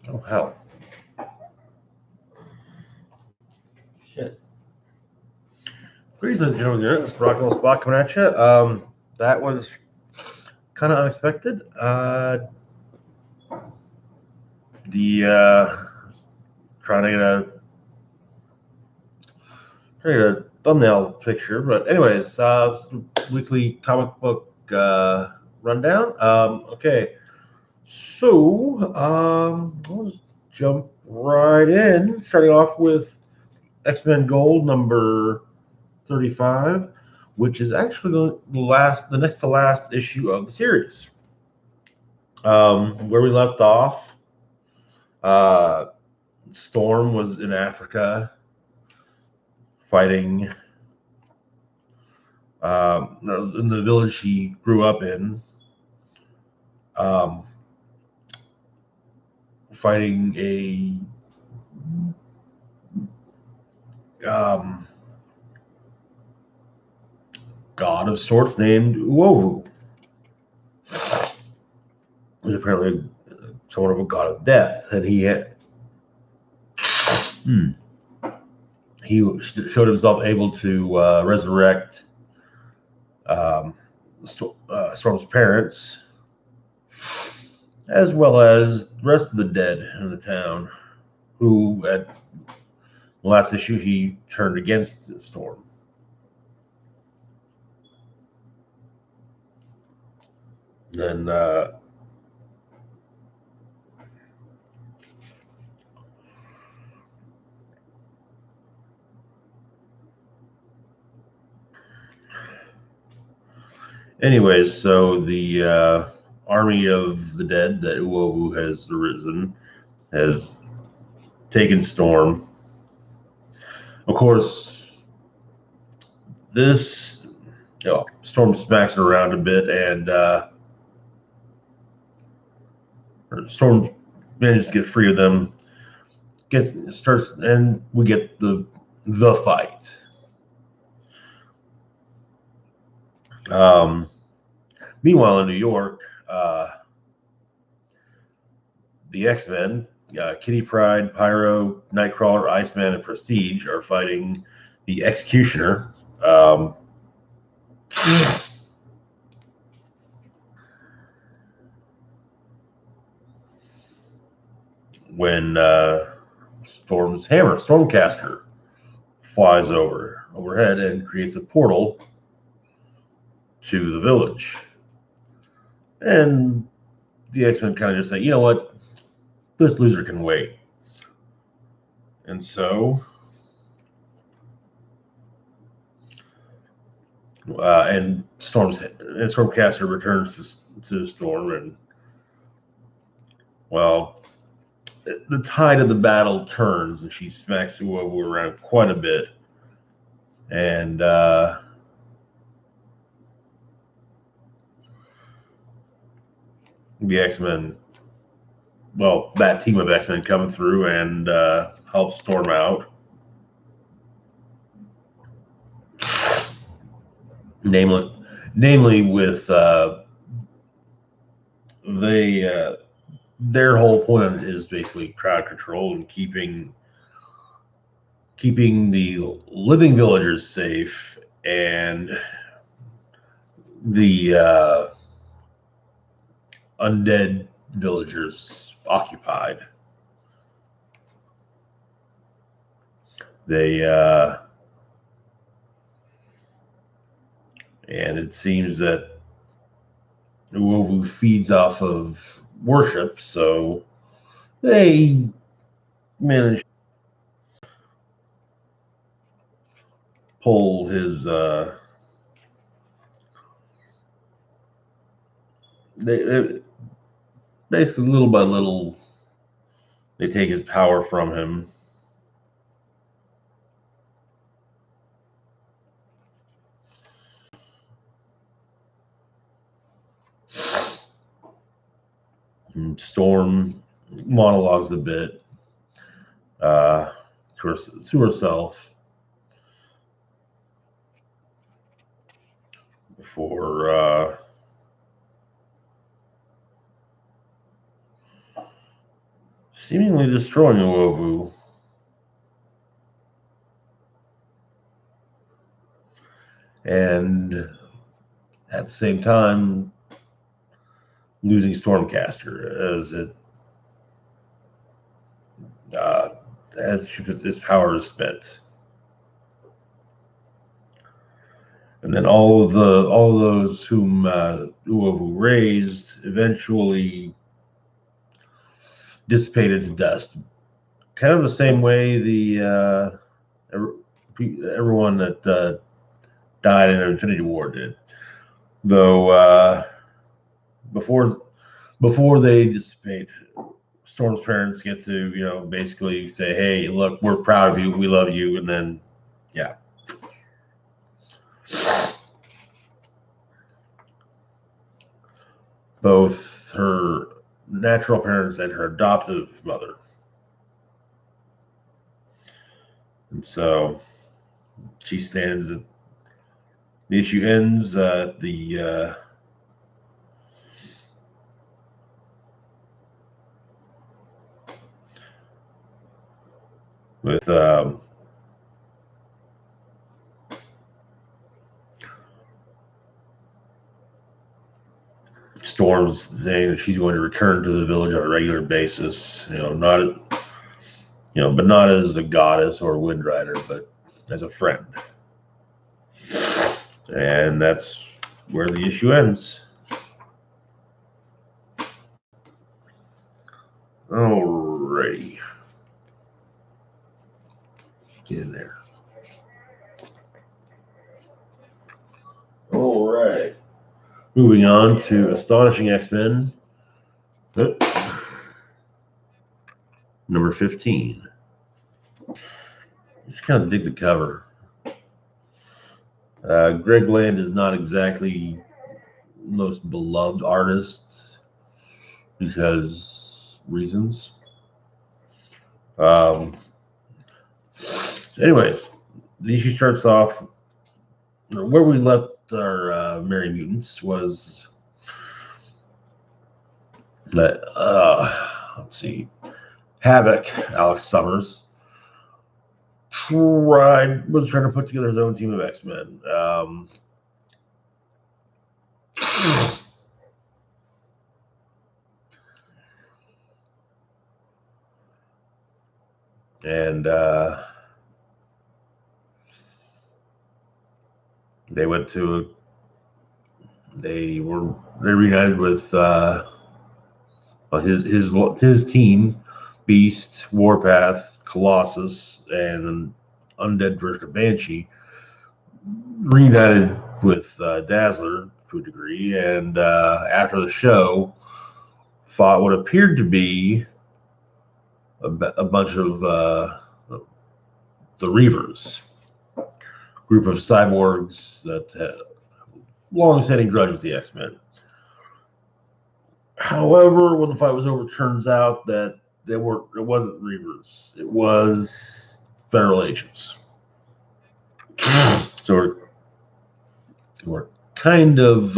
Oh, hell. Shit. Greetings, ladies and gentlemen. This is Rockwell Spot coming at you. That was kind of unexpected. Trying to get a thumbnail picture, but anyways, weekly comic book rundown. Okay, so I'll just jump right in, starting off with X-Men Gold number 35, which is actually the next to last issue of the series. Where we left off, uh, Storm was in Africa fighting in the village she grew up in, um, fighting a god of sorts named Uovu, who's apparently somewhat of a god of death, and he showed himself able to resurrect Storm's parents, as well as the rest of the dead in the town, who at the last issue he turned against Storm. And anyways, so the army of the dead that Uovu has arisen has taken Storm. Of course, this Storm smacks it around a bit, and Storm manages to get free of them. Starts, and we get the fight. Meanwhile, in New York, the X-Men, Kitty Pryde, Pyro, Nightcrawler, Iceman, and Prestige are fighting the Executioner. When Storm's hammer, Stormcaster, flies overhead and creates a portal to the village. And the X-Men kind of just say, you know what, this loser can wait. And so, and Stormcaster returns to Storm, and well, the tide of the battle turns, and she smacks Uovu around quite a bit. And the X-Men, well, that team of X-Men come through and help Storm out. Namely with their whole point is basically crowd control and keeping the living villagers safe and the undead villagers occupied. And it seems that Uovu feeds off of worship, so they manage to pull his they basically little by little they take his power from him. And Storm monologues a bit to herself before seemingly destroying Uovu. And at the same time, losing Stormcaster as its power is spent. And then all of those whom Uovu raised eventually dissipated to dust. Kind of the same way the everyone that died in Infinity War did. Though before they dissipate, Storm's parents get to basically say, "Hey, look, we're proud of you, we love you," and then yeah. Both her natural parents and her adoptive mother. And so she stands at the issue ends at the with Storm's saying that she's going to return to the village on a regular basis, but not as a goddess or a wind rider, but as a friend. And that's where the issue ends. Alrighty. Get in there. All right. Moving on to Astonishing X-Men. Number 15. Just kind of dig the cover. Greg Land is not exactly the most beloved artist because reasons. Anyways, the issue starts off where we left our Merry Mutants was that let's see, Havoc, Alex Summers, was trying to put together his own team of X-Men. And they reunited with his team, Beast, Warpath, Colossus, and an undead version of Banshee, reunited with Dazzler to a degree, and after the show, fought what appeared to be a bunch of the Reavers, group of cyborgs that had long-standing grudge with the X-Men. However, when the fight was over, it turns out that it wasn't Reavers. It was Federal agents. So we're kind of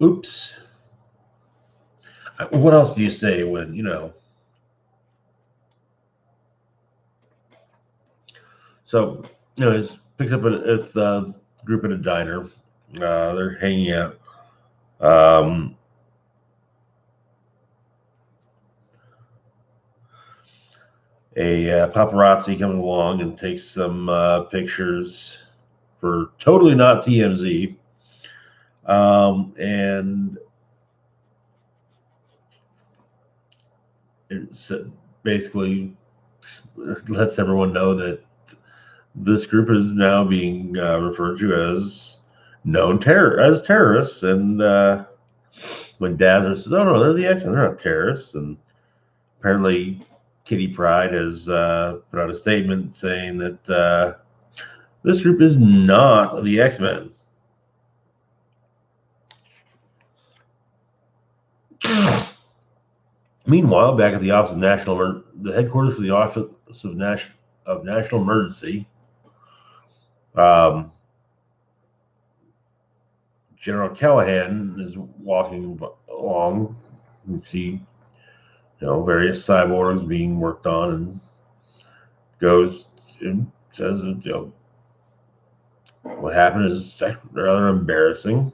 oops. What else do you say when So it picks up at the group in a diner. They're hanging out. A paparazzi comes along and takes some pictures for totally not TMZ. And it basically lets everyone know that this group is now being referred to as terrorists. And when Dazzler says, "Oh no, they're the X-Men, they're not terrorists," and apparently Kitty Pryde has put out a statement saying that this group is not the X-Men. Meanwhile, back at the Office of the headquarters for the Office of National Emergency, General Callahan is walking along, you see, various cyborgs being worked on, and goes and says that, what happened is rather embarrassing.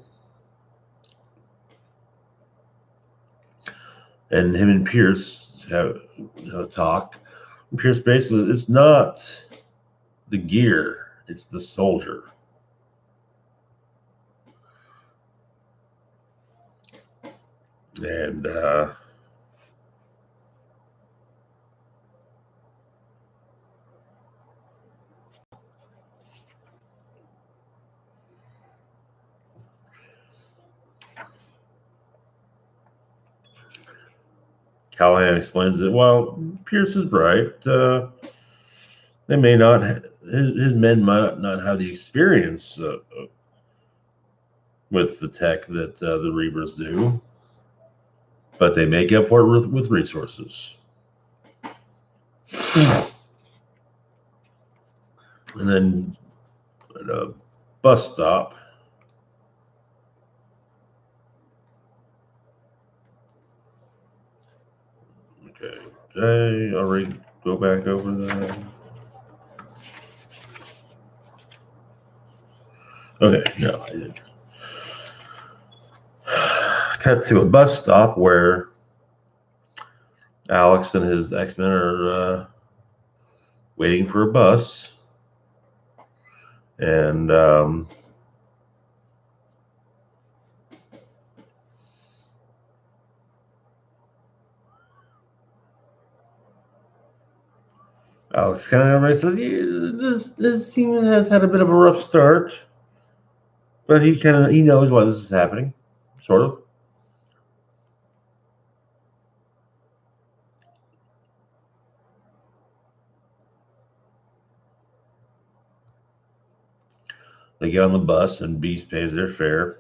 And him and Pierce have a talk. And Pierce basically, it's not the gear, it's the soldier. And Callahan explains that, well, Pierce is right. They may not, his men might not have the experience with the tech that the Reavers do, but they make up for it with resources. And then at a bus stop, okay, did I already go back over that? Okay, no, I didn't. Cut to a bus stop where Alex and his X-Men are waiting for a bus. And Alex kind of says, this team has had a bit of a rough start, but he knows why this is happening, sort of. They get on the bus, and Beast pays their fare.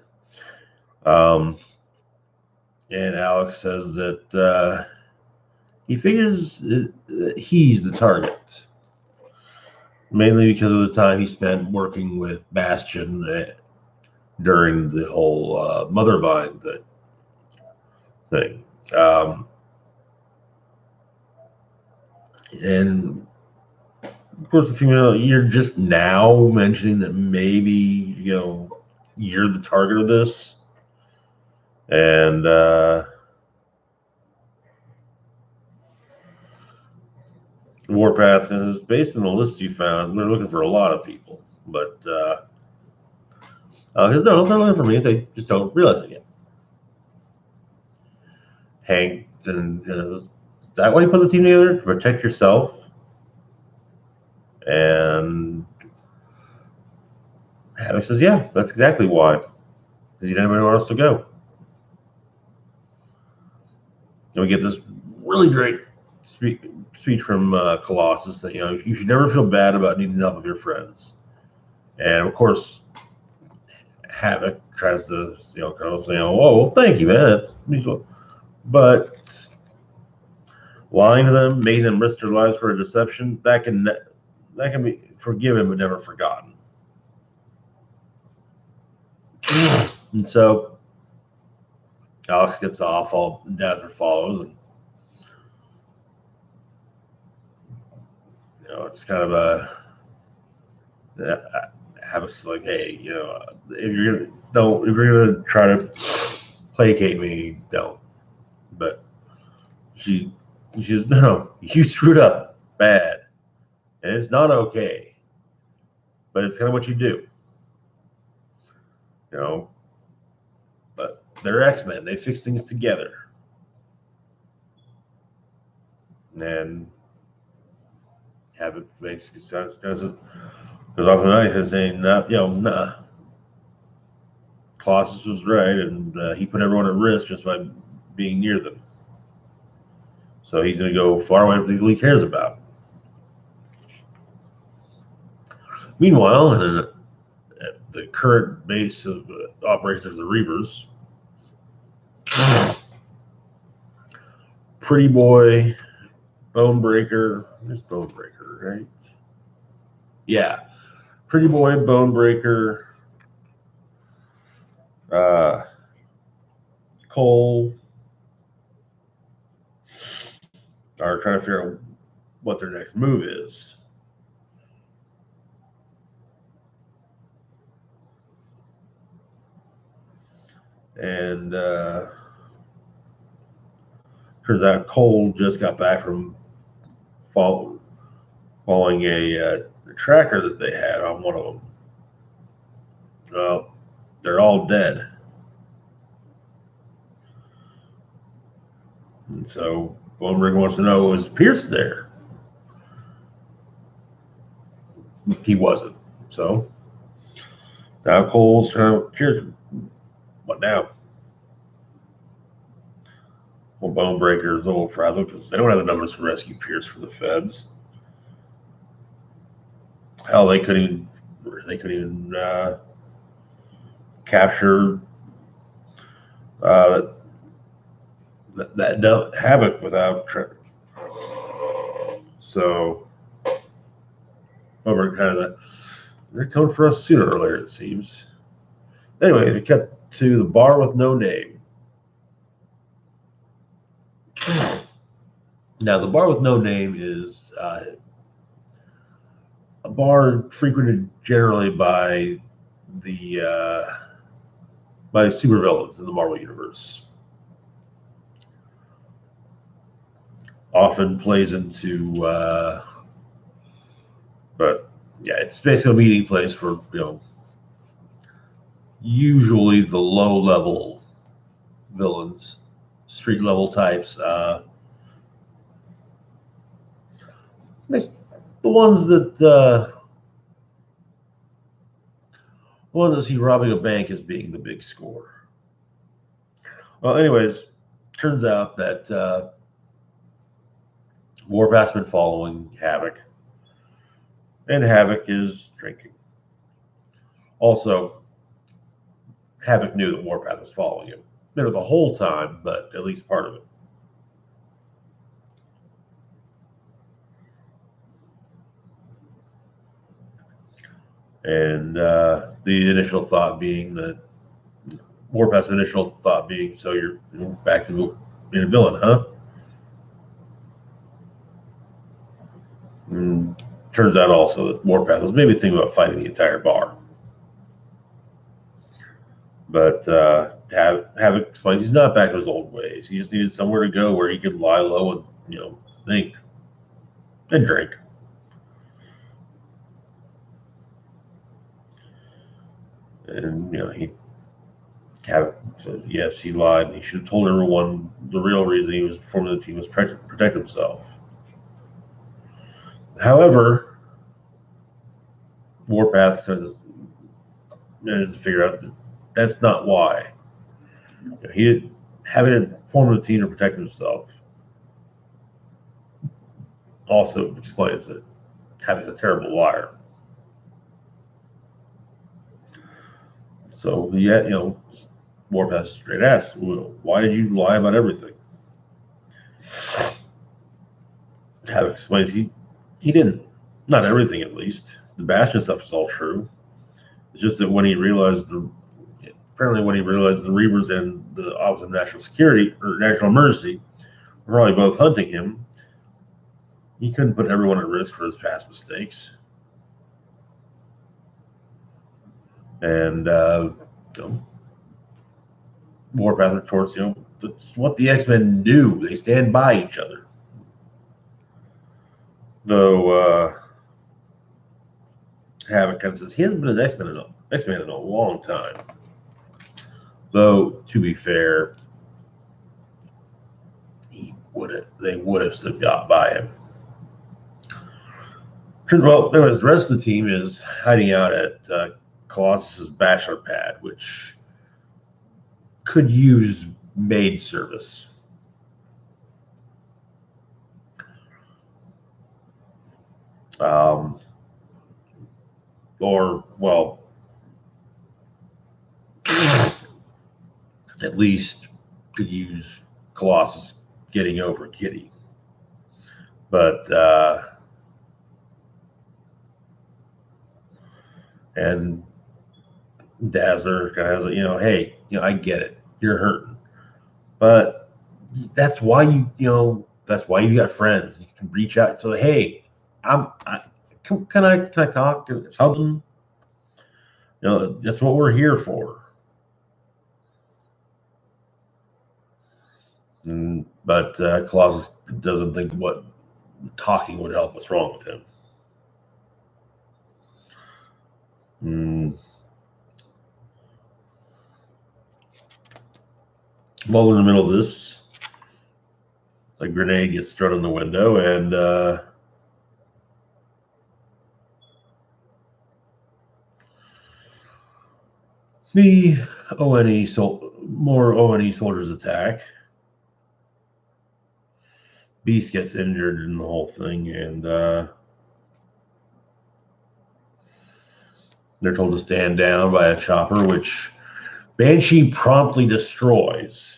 And Alex says that he figures he's the target, mainly because of the time he spent working with Bastion during the whole Motherbind thing. And of course, you're just now mentioning that maybe you're the target of this, and Warpath is based on the list you found. We're looking for a lot of people, but no, they're looking for me. They just don't realize it yet. Hank, then is that why you put the team together, to protect yourself? And Havoc says, yeah, that's exactly why. Because you didn't have anywhere else to go. And we get this really great speech from Colossus that, you should never feel bad about needing help of your friends. And of course, Havoc tries to, kind of say, oh, well, thank you, man. But lying to them, making them risk their lives for a deception, that can be forgiven but never forgotten. And so Alex gets off, all Dazzler follows, and it's kind of Havoc's like, hey, if you're gonna try to placate me, don't. But she's no, you screwed up bad, and it's not okay. But it's kind of what you do, But they're X-Men; they fix things together, and Havoc makes does it. Because off the night is saying, nah. Colossus was right, and he put everyone at risk just by being near them. So he's going to go far away from the people he cares about. Meanwhile, at the current base of operations of the Reavers, Pretty Boy, Bonebreaker, there's Bonebreaker, right? Yeah. Pretty Boy, Bonebreaker, Cole are trying to figure out what their next move is. And turns out Cole just got back from following a tracker that they had on one of them. Well, they're all dead. And so Bonebreaker wants to know, is Pierce there? He wasn't. So now Cole's kind of curious. What now? Well, Bonebreaker is a little frazzled because they don't have the numbers to rescue Pierce for the feds. Hell, they couldn't even capture that Havoc without. So, over kind of that. They're coming for us sooner or later, it seems. Anyway, we cut to the bar with no name. Now, the bar with no name is a bar frequented generally by the supervillains in the Marvel Universe. Often plays into, but yeah, it's basically a meeting place for, usually the low-level villains, street-level types. The ones that see robbing a bank as being the big score. Well, anyways, turns out that Warpath's been following Havoc, and Havoc is drinking. Also, Havoc knew that Warpath was following him. Not the whole time, but at least part of it. And the initial thought being that Warpath's initial thought being, so you're back to being a villain, huh? And turns out also that Warpath was maybe thinking about fighting the entire bar. But Havoc explains he's not back to his old ways. He just needed somewhere to go where he could lie low and, think and drink. And, Havoc says, yes, he lied. He should have told everyone the real reason he was forming the team was protect himself. However, Warpath managed to figure out that that's not why. He didn't having formed a team to protect himself. Also explains that having a terrible liar. So Warpath straight asks, well, why did you lie about everything? Havoc explains he didn't. Not everything, at least. The Bastion stuff is all true. It's just that when he realized the Reavers and the Office of National Security or National Emergency were probably both hunting him, he couldn't put everyone at risk for his past mistakes. And Warpath retorts, that's what the X-Men do. They stand by each other. Though Havoc kind of says he hasn't been an X-Man in a long time. Though, to be fair, they would have still got by him. Well, anyways, the rest of the team is hiding out at Colossus's bachelor pad, which could use maid service. Or, well, at least could use Colossus getting over Kitty. But, and Dazzler kind of has hey, I get it. You're hurting. But that's why that's why you got friends. You can reach out and say, "Hey, can I talk something?" That's what we're here for. But Colossus doesn't think what talking would help. What's wrong with him? While in the middle of this, a grenade gets thrown in the window, and the more ONE soldiers attack. Beast gets injured in the whole thing, and they're told to stand down by a chopper, which Banshee promptly destroys.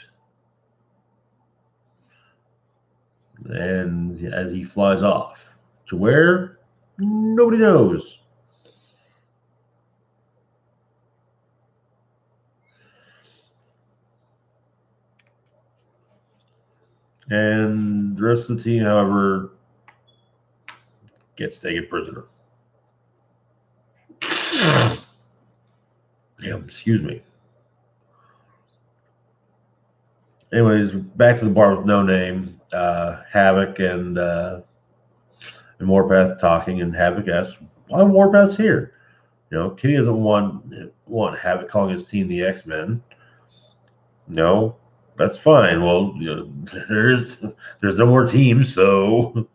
And as he flies off, to where? Nobody knows. And the rest of the team, however, gets taken prisoner. Yeah, excuse me. Anyways, back to the bar with No Name. Havoc and Warpath talking, and Havoc asks, "Why Warpath's here?" Kitty doesn't want Havoc calling his team the X-Men. No, that's fine. Well, there's no more teams, so.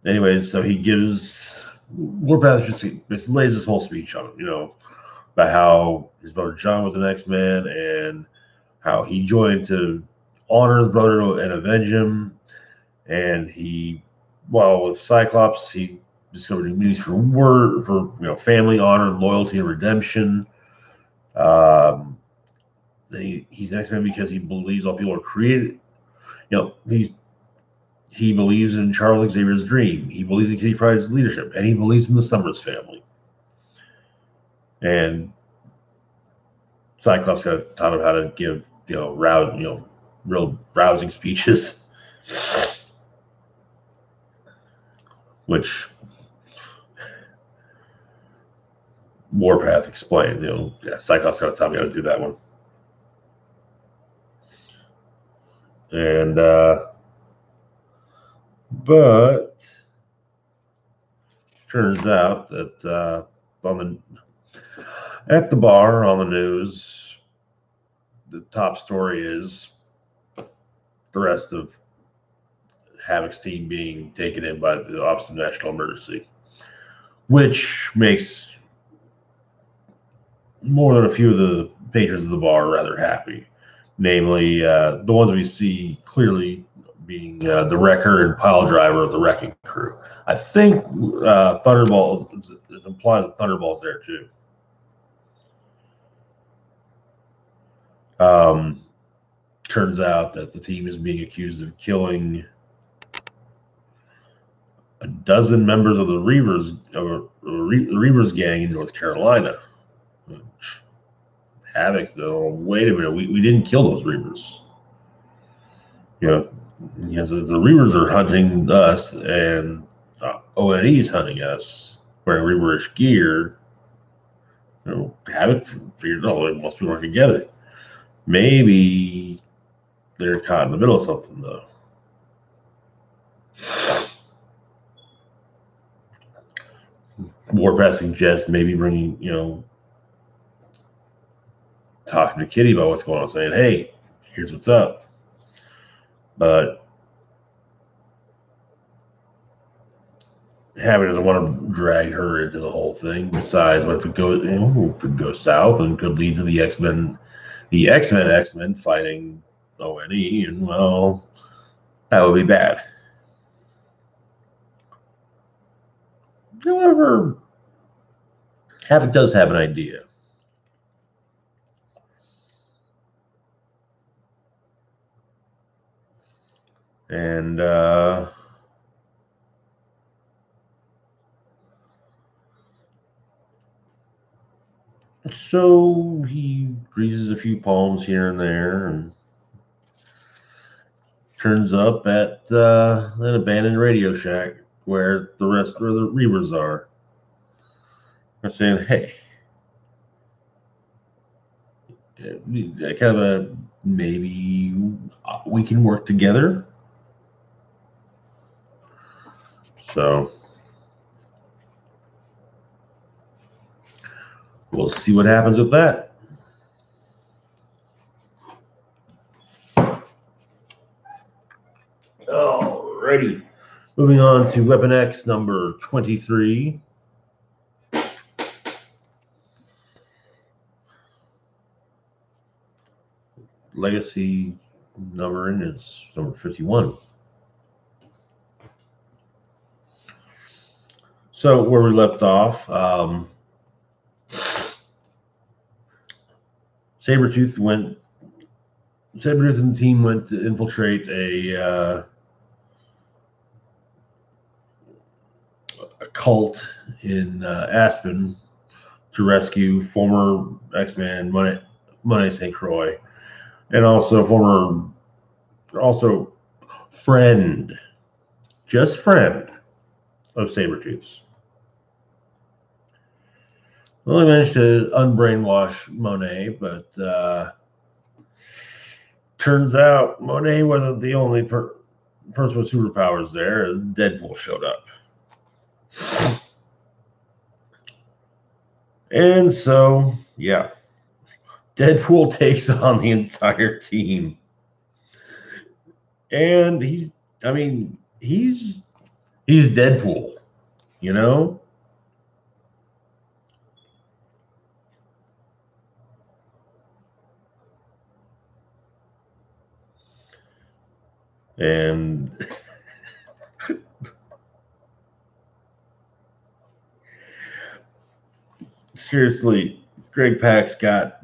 Anyways, so he gives Warpath just lays this whole speech on him, about how his brother John was an X-Man and how he joined to honor his brother and avenge him. And with Cyclops, he discovered new meanings for family, honor, loyalty, and redemption. He's an X-Man because he believes all people are created. He believes in Charles Xavier's dream. He believes in Kitty Pryde's leadership, and he believes in the Summers family. And Cyclops taught him how to give, real rousing speeches, which Warpath explains. Cyclops got to tell me how to do that one. And but turns out that at the bar on the news, the top story is the rest of Havoc's team being taken in by the Office of National Emergency, which makes more than a few of the patrons of the bar rather happy. Namely, the ones we see clearly being the wrecker and pile driver of the wrecking crew. I think Thunderball is implied that Thunderball's there too. Turns out that the team is being accused of killing a dozen members of the Reavers gang in North Carolina. Havoc, though, wait a minute, we didn't kill those Reavers. The Reavers are hunting us, and ONE is hunting us, wearing Reaverish gear. Havoc figured, they must be working together. Maybe they're caught in the middle of something, though. Warpath suggests maybe bringing, talking to Kitty about what's going on, saying, "Hey, here's what's up." But Havoc doesn't want to drag her into the whole thing. Besides, what if it could go south and could lead to the X-Men fighting ONE, and well, that would be bad. However, Havoc does have an idea. And So he greases a few palms here and there and turns up at an abandoned Radio Shack where the rest of the Reavers are. They're saying, hey, kind of a maybe we can work together. So we'll see what happens with that. Alrighty. Moving on to Weapon X number 23. Legacy numbering is number 51. So where we left off, Sabretooth and the team went to infiltrate a cult in Aspen to rescue former X-Man Money St. Croix, and also friend, just friend of Sabretooth's. Well, I managed to unbrainwash Monet, but turns out Monet wasn't the only person with superpowers there, as Deadpool showed up. And so, yeah, Deadpool takes on the entire team. And he's Deadpool, you know? And seriously, Greg Pak got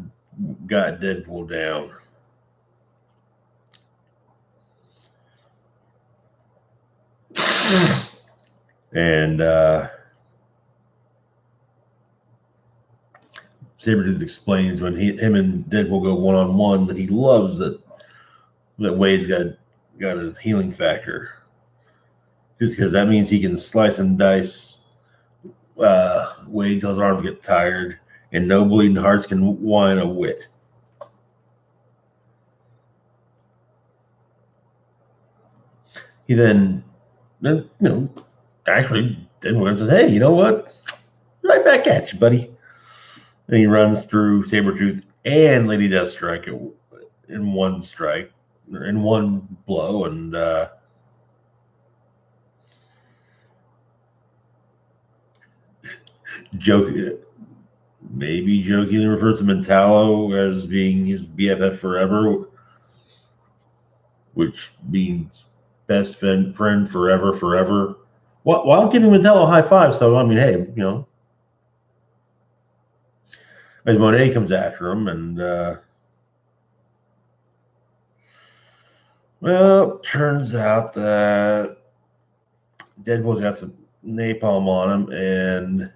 Deadpool down. And Sabretooth explains when him and Deadpool go one-on-one that he loves that Wade's got a healing factor. Just because that means he can slice and dice Wade till his arms get tired, and no bleeding hearts can whine a whit. He then actually Deadpool says, "Hey, you know what? Right back at you, buddy." And he runs through Sabretooth and Lady Deathstrike in one strike, or in one blow, and maybe jokingly refers to Metallo as being his BFF forever, which means best friend forever. While giving Metallo a high five. So, I mean, hey, as Monet comes after him, and well, turns out that Deadpool's got some napalm on him, and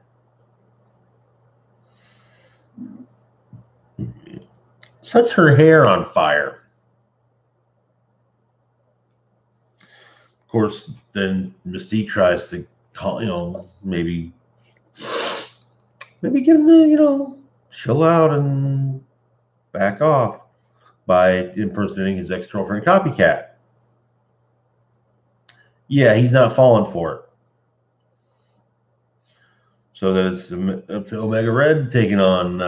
sets her hair on fire. Of course, then Mystique tries to call, maybe get him to, chill out and back off by impersonating his ex-girlfriend Copycat. Yeah, he's not falling for it. So then it's up to Omega Red taking on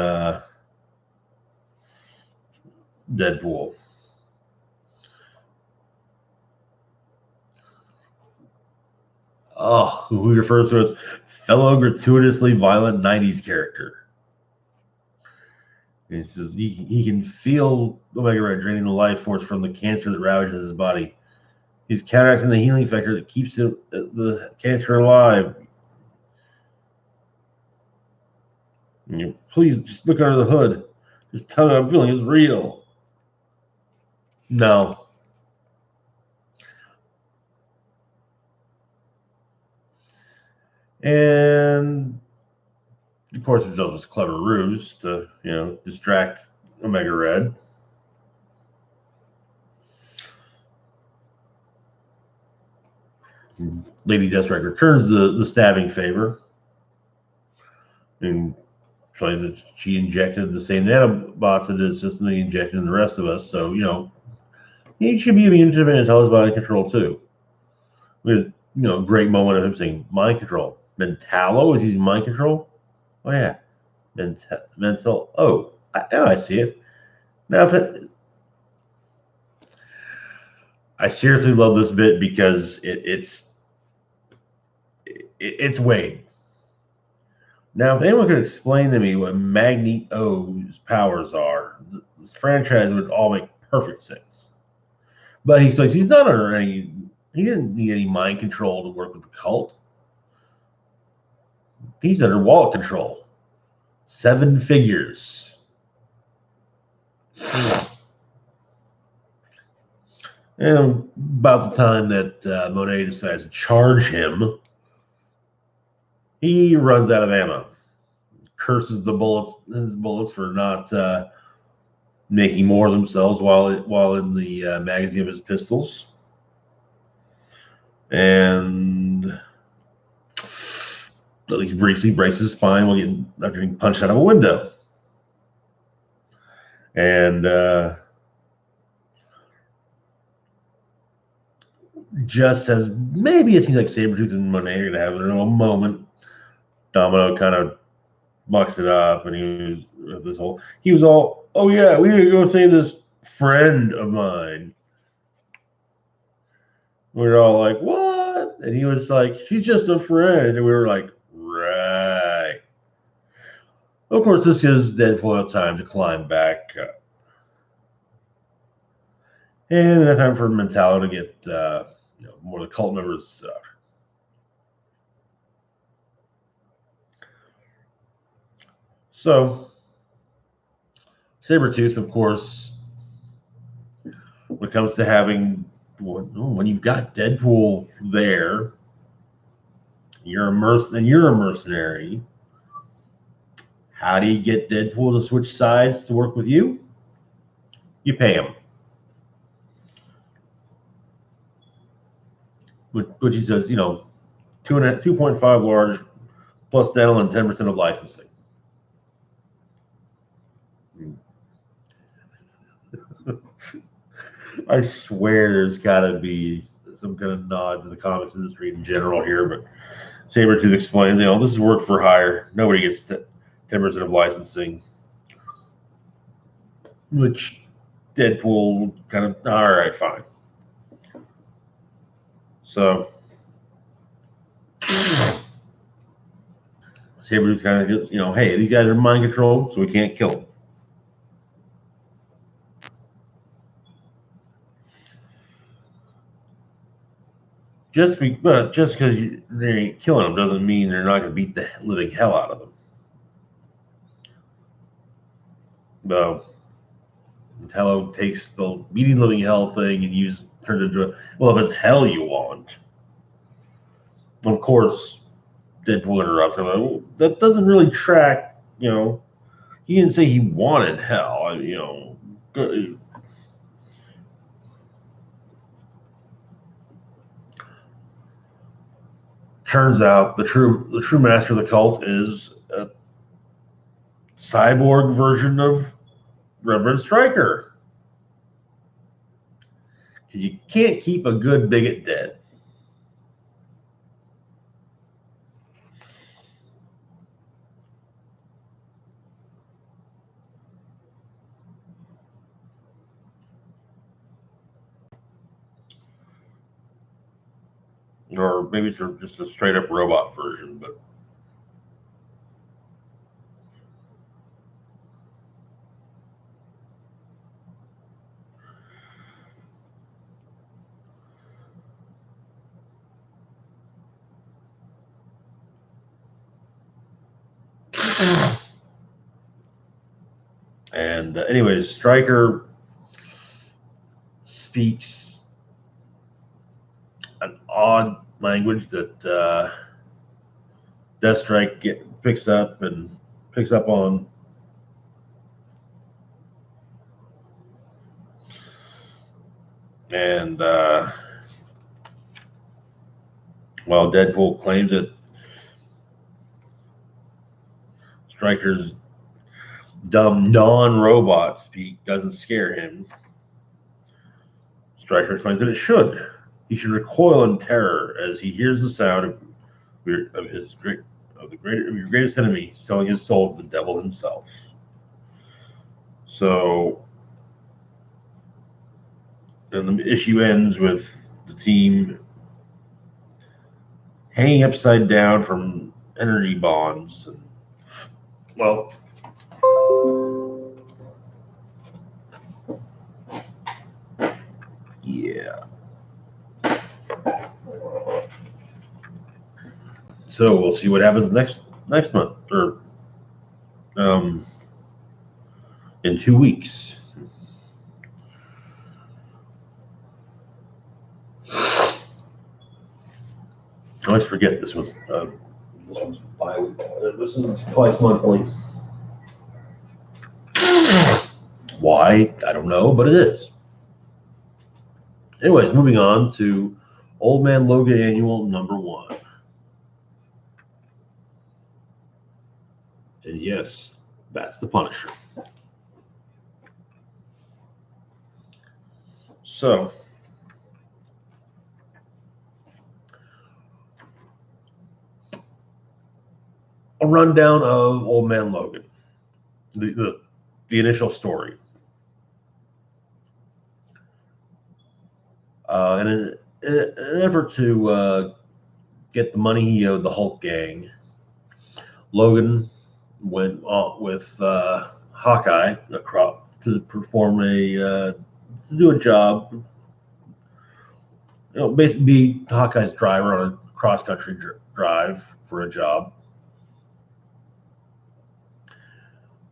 Deadpool. Oh, who he refers to as fellow gratuitously violent 90s character. He can feel Omega Red draining the life force from the cancer that ravages his body. He's counteracting the healing factor that keeps the cancer alive. Please just look under the hood. Just tell me I'm feeling is real. No. And Of course, it was a clever ruse to, distract Omega Red. Lady Deathstrike returns the stabbing favor and explains that she injected the same nanobots into his system that he injected in the rest of us. So, he should be immune to Mantello's mind control too. With, a great moment of him saying, mind control. Mentallo is using mind control? Oh, yeah. Mental. Oh, now I see it. Now, I seriously love this bit because it's Wade. Now, if anyone could explain to me what Magneto's powers are, this franchise would all make perfect sense. But he explains he's not under any. He didn't need any mind control to work with the cult. He's under wallet control. 7 figures. And about the time that Monet decides to charge him, he runs out of ammo. Curses his bullets for not making more of themselves while in the magazine of his pistols. And at least briefly breaks his spine while getting punched out of a window. And just as maybe it seems like Sabretooth and Monet are going to have a little moment, Domino kind of mucks it up, and he was all, oh yeah, we need to go save this friend of mine. We were all like, what? And he was like, she's just a friend. And we were like, right. Of course, this gives Deadpool time to climb back. And enough time for Mentallo to get more of the cult members stuff. So, Sabretooth, of course, when it comes to having, when you've got Deadpool there, you're a mercenary. How do you get Deadpool to switch sides to work with you? You pay him. Which he says, 2.5 large plus dental and 10% of licensing. I swear there's got to be some kind of nod to the comics industry in general here, but Sabretooth explains, this is work for hire. Nobody gets 10% of licensing, which Deadpool kind of, all right, fine. So Sabretooth kind of goes, hey, these guys are mind controlled, so we can't kill them. Just because they ain't killing them doesn't mean they're not going to beat the living hell out of them. No. Mentallo takes the beating living hell thing and turns it into if it's hell you want. Of course, Deadpool interrupts him. Well, that doesn't really track. He didn't say he wanted hell. Turns out the true master of the cult is a cyborg version of Reverend Stryker. Because you can't keep a good bigot dead. Or maybe it's just a straight up robot version, but and anyways, Stryker speaks an odd language that Deathstrike picks up, and picks up on and while Deadpool claims that Stryker's dumb non-robot speak doesn't scare him, Stryker explains that it should. He should recoil in terror as he hears the sound of your greatest enemy selling his soul to the devil himself. So, and the issue ends with the team hanging upside down from energy bonds. And, well, yeah. So we'll see what happens next month, or in 2 weeks. I always forget this one's twice monthly. Why? I don't know, but it is. Anyways, moving on to Old Man Logan Annual #1. And yes, that's the Punisher. So, a rundown of Old Man Logan, the initial story. In an effort to get the money he owed the Hulk gang, Logan went with Hawkeye across to perform to do a job. Basically be Hawkeye's driver on a cross-country drive for a job.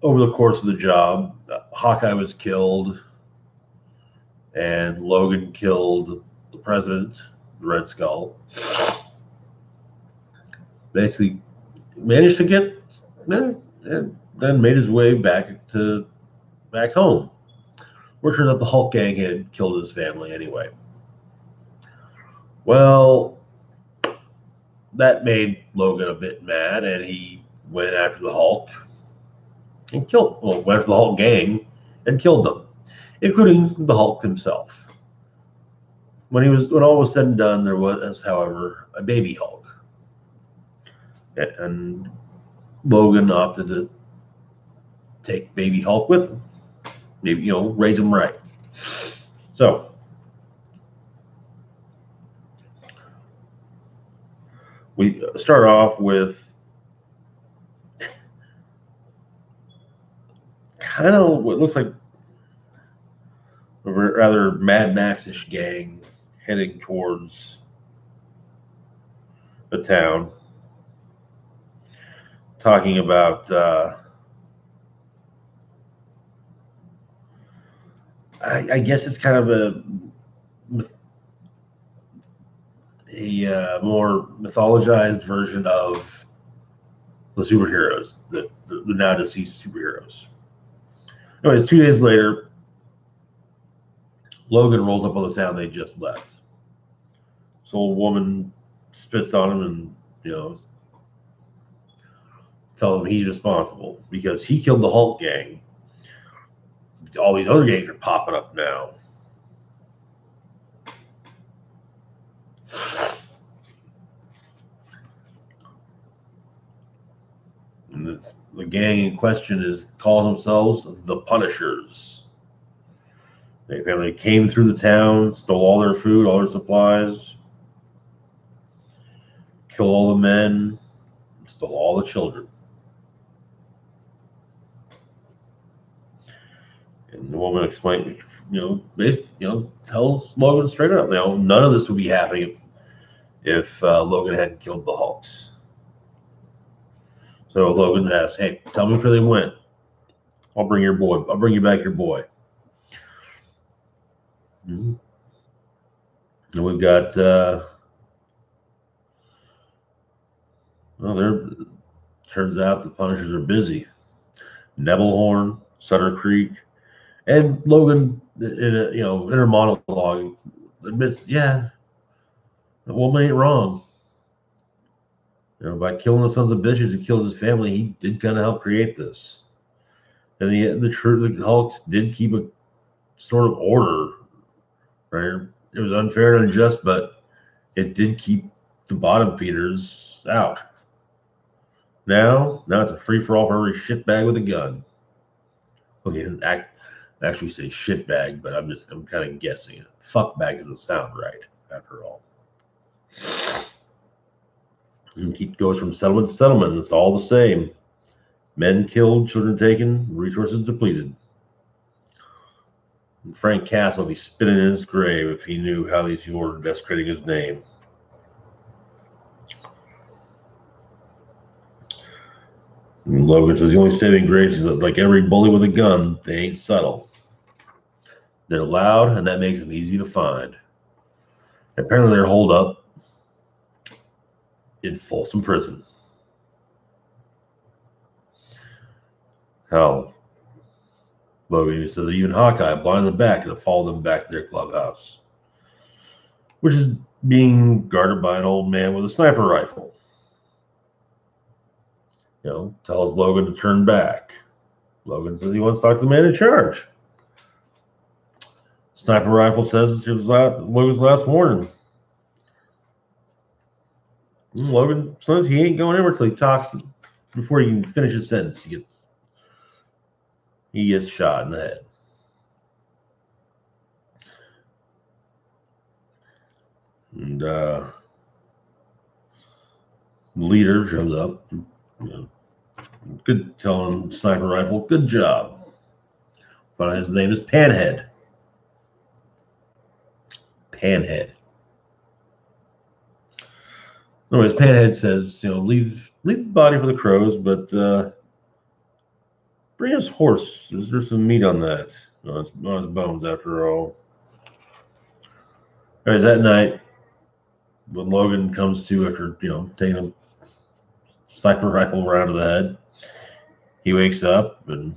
Over the course of the job, Hawkeye was killed, and Logan killed the president, the Red Skull. Basically, managed to get, and then made his way back home. Where it turns out the Hulk gang had killed his family anyway. Well, that made Logan a bit mad, and he went after the Hulk and went after the Hulk gang and killed them, including the Hulk himself. When all was said and done, there was, however, a baby Hulk, and Logan opted to take baby Hulk with him. Maybe, raise him right. So, we start off with kind of what looks like a rather Mad Max-ish gang heading towards the town, talking about I guess it's kind of a more mythologized version of the superheroes, the now deceased superheroes. Anyways, 2 days later, Logan rolls up on the town they just left. This old woman spits on him and, tells him he's responsible because he killed the Hulk gang. All these other gangs are popping up now. And the gang in question calls themselves the Punishers. They apparently came through the town, stole all their food, all their supplies, killed all the men, stole all the children. And the woman explains, tells Logan straight up, none of this would be happening if Logan hadn't killed the Hulks. So Logan asks, "Hey, tell me where they went. I'll bring your boy. I'll bring you back your boy." Mm-hmm. And we've got, turns out the Punishers are busy. Nebelhorn, Sutter Creek, and Logan, in her monologue, admits, yeah, the woman ain't wrong. By killing the sons of bitches who killed his family, he did kind of help create this. And the Hulks did keep a sort of order, right? It was unfair and unjust, but it did keep the bottom feeders out. Now it's a free for all for every shitbag with a gun. Okay, actually say shitbag, but I'm kind of guessing it. Fuckbag doesn't sound right after all. And keep goes from settlement to settlement. It's all the same. Men killed, children taken, resources depleted. And Frank Castle would be spinning in his grave if he knew how these people were desecrating his name. And Logan says the only saving grace is that, like every bully with a gun, they ain't subtle. They're loud, and that makes them easy to find. Apparently, they're holed up in Folsom Prison. Hell, Logan says that even Hawkeye blind in the back and followed them back to their clubhouse, which is being guarded by an old man with a sniper rifle. Tells Logan to turn back. Logan says he wants to talk to the man in charge. Sniper rifle says it was Logan's last warning. Logan says he ain't going anywhere till he talks before he can finish his sentence. He gets shot in the head. And the leader shows up. Good telling sniper rifle, good job. But his name is Panhead. Panhead. Anyways, Panhead says, leave the body for the crows, but bring us horse. There's some meat on that. On his bones, after all. Anyways, that night, when Logan comes to after taking a sniper rifle around to the head, he wakes up and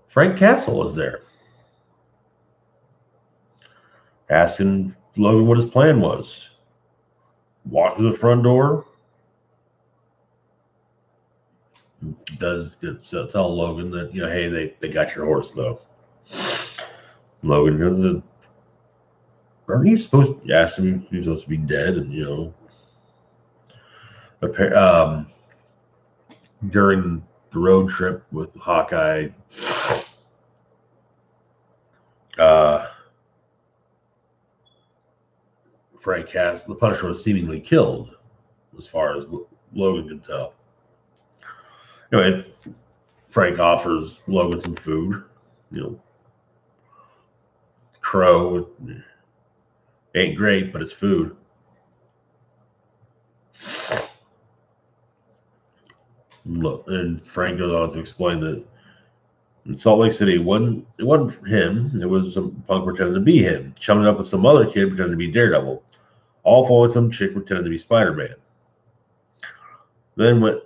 Frank Castle is there, asking Logan what his plan was. Walk to the front door. Does tell Logan that hey, they got your horse though. Logan does. Aren't you supposed to ask him he's supposed to be dead? And during the road trip with Hawkeye, Frank Castle, the Punisher, was seemingly killed, as far as Logan can tell. Anyway, Frank offers Logan some food. Crow ain't great, but it's food. Look, and Frank goes on to explain that in Salt Lake City, it wasn't him. It was some punk pretending to be him, chumming up with some other kid pretending to be Daredevil, all following some chick pretending to be Spider-Man. Then went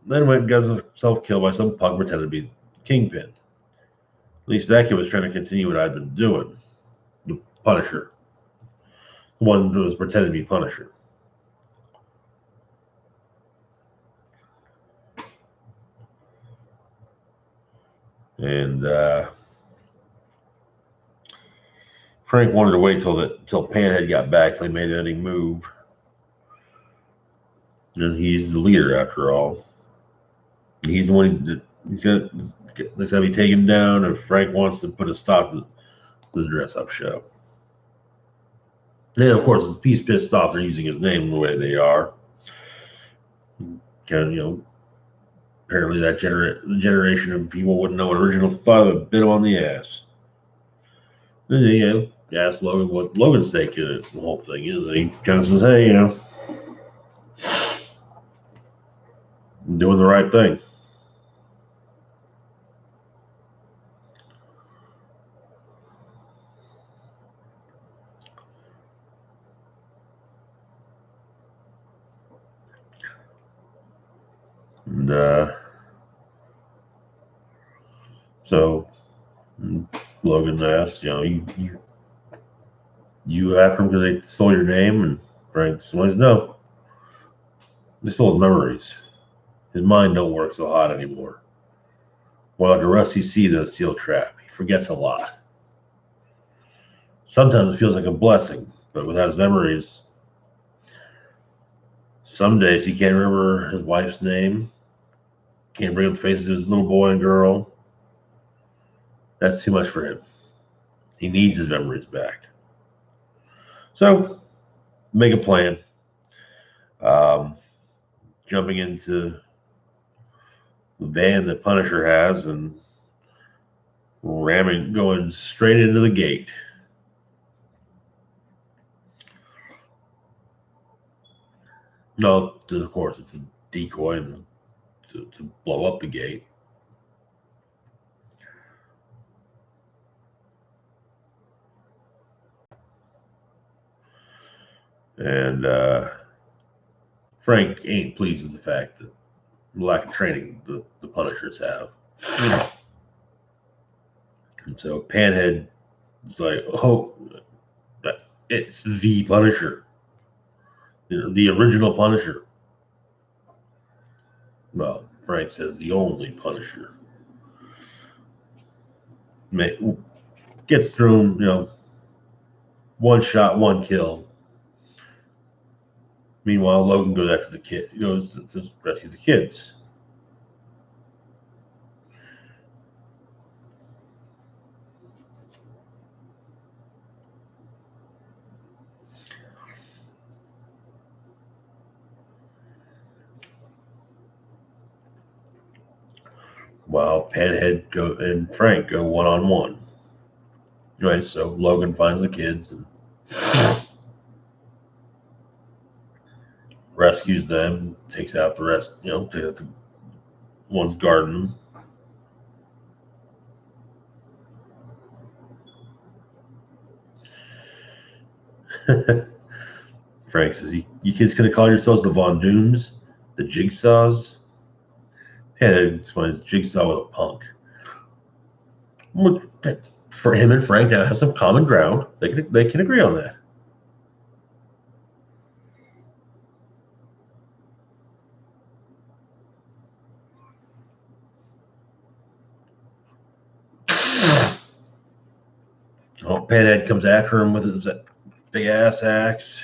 and got himself killed by some punk pretending to be Kingpin. At least that kid was trying to continue what I'd been doing. The Punisher. The one who was pretending to be Punisher. And Frank wanted to wait till Panhead got back till he made any move. And he's the leader after all. He's the one he's got to be taken down if Frank wants to put a stop to the dress-up show. And of course, he's pissed off they're using his name the way they are. Apparently that generation of people wouldn't know what original thought of bit him on the ass. And he asked Logan what Logan's take in the whole thing is, and he kind of says, hey, I'm doing the right thing. And so Logan asks, you after him because they stole your name? And Frank says, no, they stole his memories. His mind don't work so hot anymore. More like a rusty seed in a steel trap. He forgets a lot. Sometimes it feels like a blessing, but without his memories, some days he can't remember his wife's name, can't bring up faces of his little boy and girl. That's too much for him. He needs his memories back. So, make a plan. Jumping into the van that Punisher has and ramming, going straight into the gate. No, of course, it's a decoy to blow up the gate. And Frank ain't pleased with the fact that the lack of training the Punishers have. And so Panhead is like, oh, it's the Punisher. The original Punisher. Well, Frank says the only Punisher. Gets through him, one shot, one kill. Meanwhile, Logan goes after the kid, goes to rescue the kids. While Panhead and Frank go one-on-one. Right, so Logan finds the kids and rescues them, takes out the rest, takes out the one's garden. Frank says, you kids gonna call yourselves the Von Dooms, the Jigsaws? Panhead explains Jigsaw was a punk. For him and Frank now have some common ground. They can agree on that. Oh, Panhead comes after him with his big ass axe.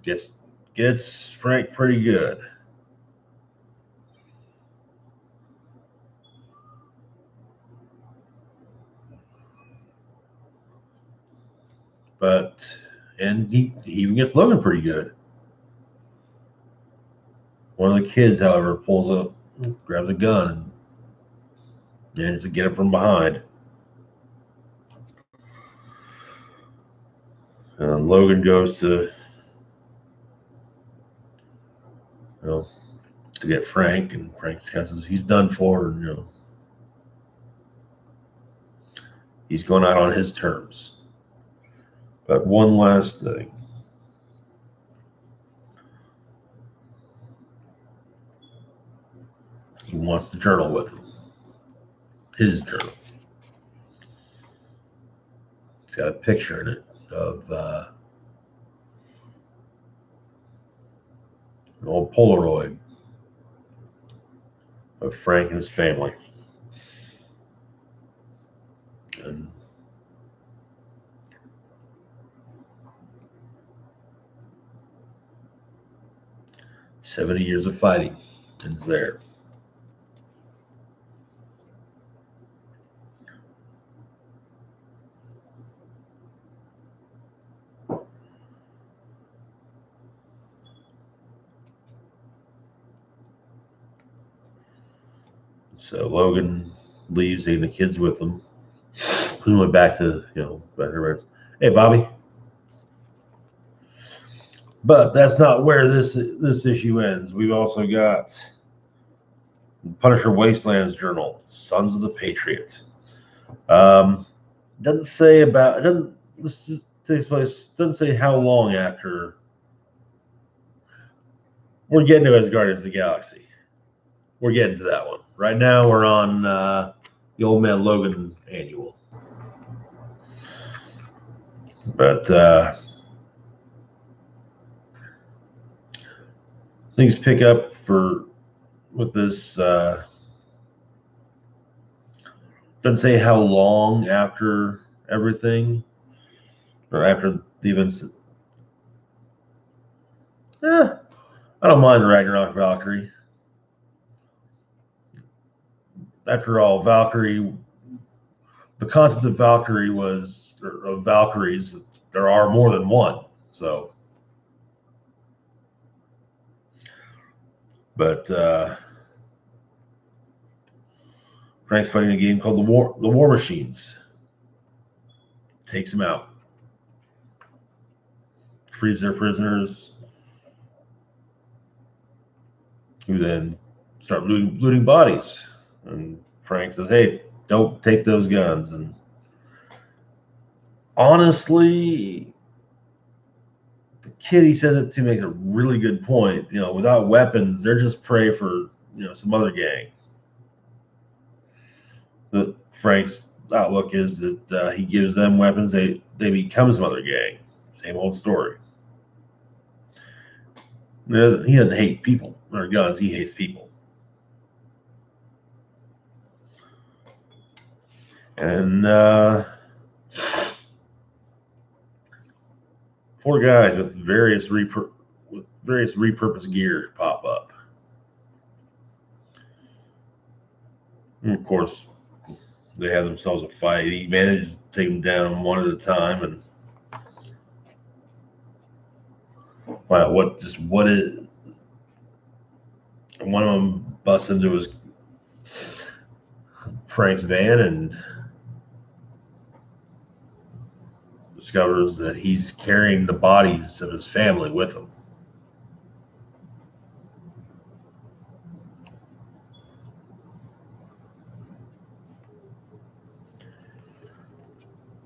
Gets Frank pretty good. And he even gets Logan pretty good. One of the kids, however, pulls up, grabs a gun, and manages to get him from behind. And Logan goes to get Frank, and Frank says he's done for, and he's going out on his terms. But one last thing. He wants the journal with him. His journal. It's got a picture in it of an old Polaroid of Frank and his family. And 70 years of fighting ends there. So Logan leaves, taking the kids with him. He went back to, back to hey, Bobby. But that's not where this issue ends. We've also got Punisher Wastelands Journal, Sons of the Patriot. Doesn't say about. It doesn't. This takes place. Doesn't say how long after we're getting to as Guardians of the Galaxy. We're getting to that one. Right now, we're on the Old Man Logan annual. But things pick up with this. Doesn't say how long after everything or after the events. I don't mind Ragnarok Valkyrie. After all, Valkyrie, the concept of Valkyrie was, or of Valkyries, there are more than one. So, but Frank's fighting a game called the War Machines. Takes them out, frees their prisoners, who then start looting bodies. And Frank says, "Hey, don't take those guns." And honestly, the kid he says it to makes a really good point. You know, without weapons, they're just prey for some other gang. But Frank's outlook is that he gives them weapons, they become some other gang. Same old story. He doesn't hate people or guns. He hates people. And 4 guys with various repurposed gears pop up. And of course, they have themselves a fight. He managed to take them down one at a time, and wow, what is? One of them busts into his Frank's van and discovers that he's carrying the bodies of his family with him.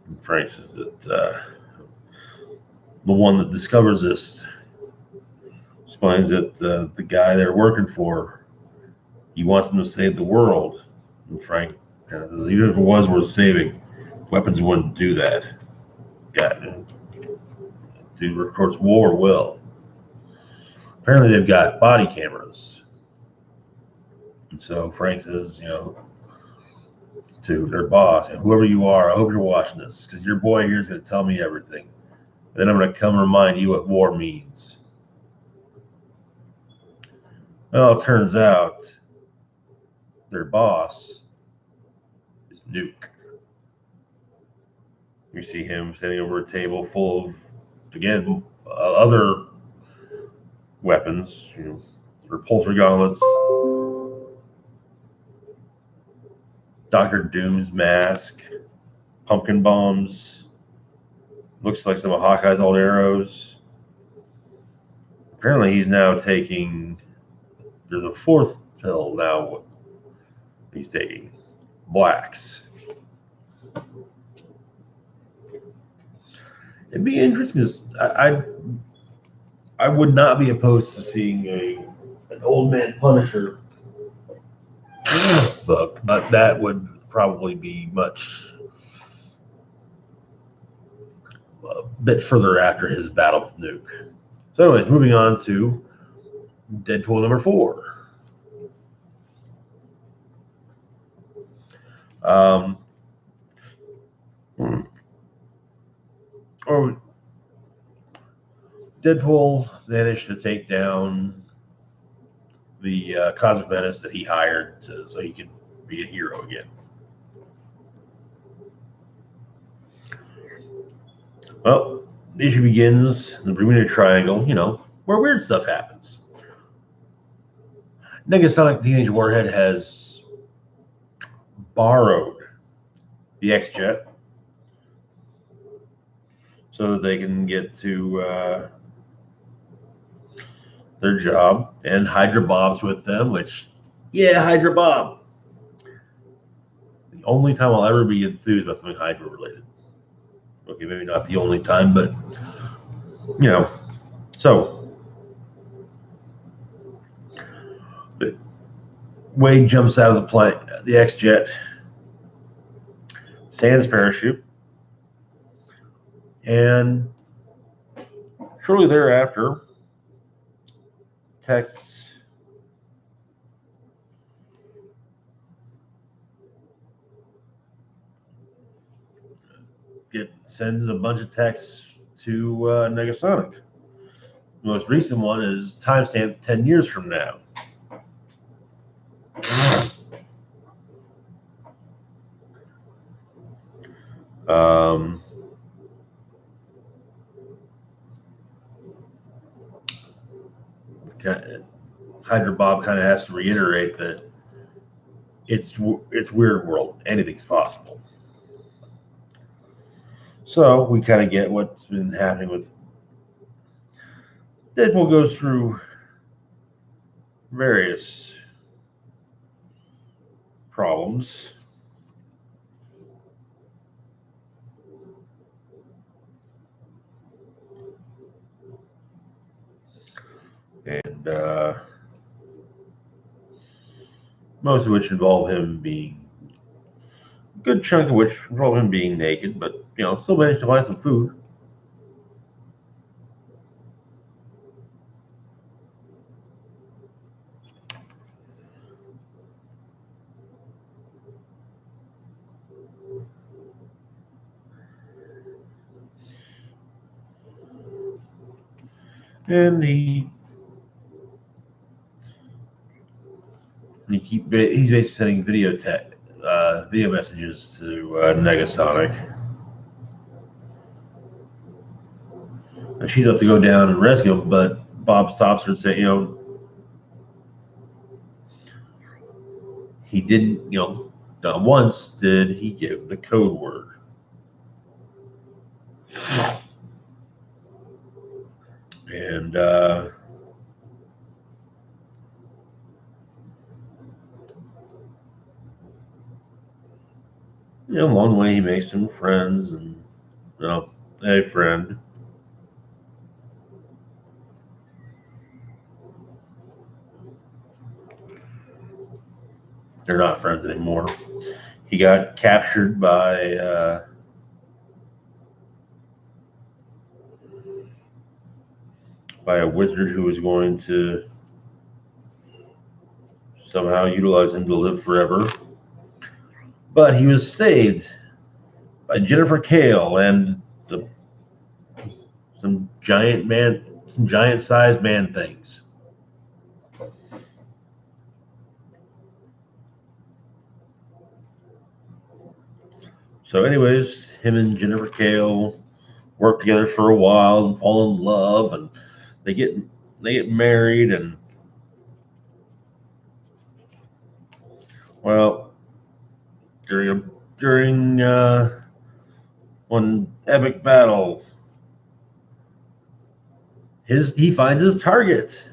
And Frank says that the one that discovers this explains that the guy they're working for, he wants them to save the world. And Frank kind of says, even if it was worth saving, weapons wouldn't do that. To record war will. Apparently they've got body cameras. And so Frank says, to their boss, whoever you are, I hope you're watching this, because your boy here is going to tell me everything. Then I'm going to come remind you what war means. Well, it turns out their boss is Nuke. You see him standing over a table full of, again, other weapons, repulsor gauntlets, Dr. Doom's mask, pumpkin bombs, looks like some of Hawkeye's old arrows. Apparently he's now taking, there's a 4th pill now he's taking, blacks. It'd be interesting. I would not be opposed to seeing an Old Man Punisher book, but that would probably be a bit further after his battle with Nuke. So anyways, moving on to Deadpool number 4. Deadpool managed to take down the Cosmic Menace that he hired so he could be a hero again. Well, the issue begins in the Bermuda Triangle, where weird stuff happens. Negasonic Teenage Warhead has borrowed the X-Jet so that they can get to their job, and Hydra Bob's with them, which, yeah, Hydra Bob. The only time I'll ever be enthused about something Hydra related. Okay, maybe not the only time, but, so But Wade jumps out of the plane, the X-Jet, sans parachute, and shortly thereafter, texts sends a bunch of texts to Negasonic. The most recent one is timestamp 10 years from now. Hydra Bob kind of has to reiterate that it's Weird World. Anything's possible. So we kind of get what's been happening with Deadpool. Goes through various problems. And most of which involve him being, a good chunk of which involve him being naked, but still managed to buy some food. And he's basically sending video messages to Negasonic. And she'd have to go down and rescue him, but Bob stops her and says, he didn't, not once did he give the code word. And along the way he makes some friends, and a friend. They're not friends anymore. He got captured by a wizard who was going to somehow utilize him to live forever. But he was saved by Jennifer Kale and some giant-sized man things. So anyways, him and Jennifer Kale work together for a while and fall in love, and they get married, and well, during one epic battle, he finds his target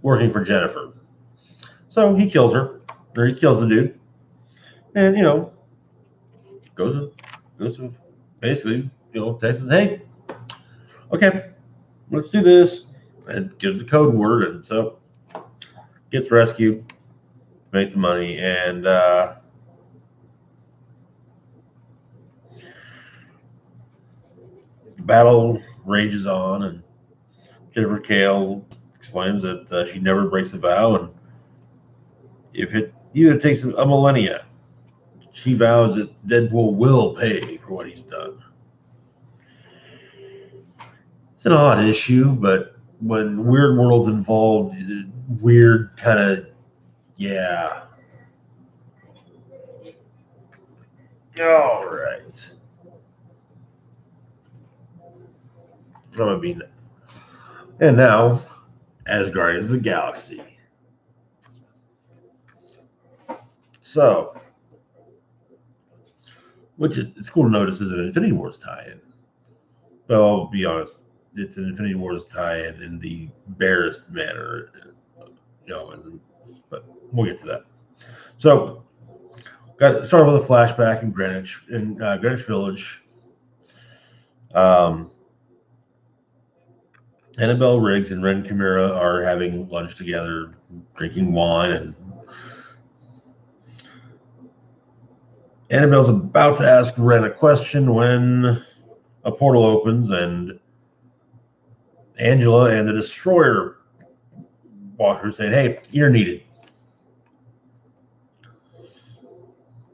working for Jennifer. So he kills her, or he kills the dude, and goes to basically Texas, hey, okay, let's do this, and gives the code word, and so gets rescued, make the money, and the battle rages on, and Jennifer Kale explains that she never breaks a vow, and even if it takes a millennia, she vows that Deadpool will pay for what he's done. It's an odd issue, but when Weird World's involved, weird kind of, yeah. All right. And now, as Guardians of the Galaxy. So, which it's cool to notice is an Infinity Wars tie-in. Though I'll be honest, it's an Infinity Wars tie-in in the barest manner, but we'll get to that. So, got started with a flashback in Greenwich Village. Annabelle Riggs and Ren Kimura are having lunch together, drinking wine, and Annabelle's about to ask Ren a question when a portal opens and Angela and the Destroyer walk her saying, "Hey, you're needed."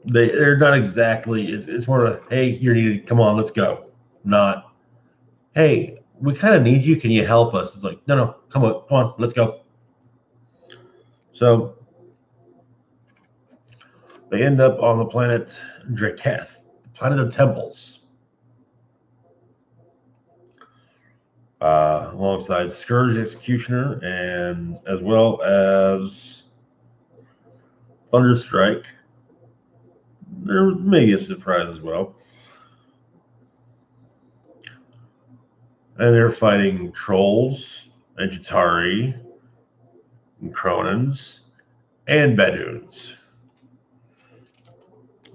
They're not exactly, it's more of, "Hey, you're needed, come on, let's go." Not, "Hey, we kind of need you, can you help us?" It's like, no, come on, let's go. So they end up on the planet Draketh, the planet of temples, alongside Scourge Executioner, and as well as Thunderstrike. There may be a surprise as well. And they're fighting trolls and Jatari and Cronins and Badoons.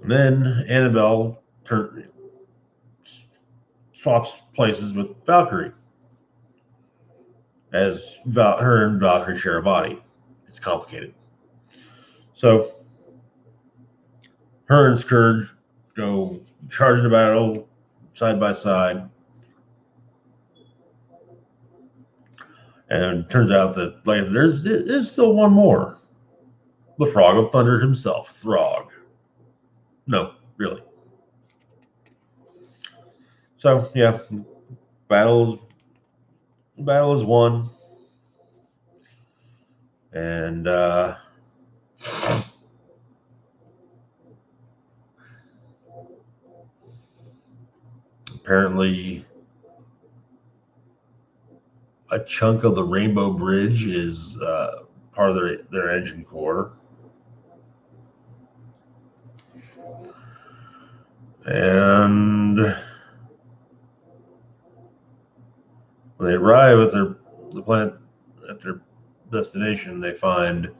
And then Annabelle swaps places with Valkyrie, as her and Valkyrie share a body. It's complicated. So her and Scourge go charge into battle side by side. And it turns out that, like, there's still one more. The Frog of Thunder himself, Throg. No, really. So yeah, battle is won, and apparently a chunk of the Rainbow Bridge is part of their engine core. And when they arrive at the planet, at their destination, they find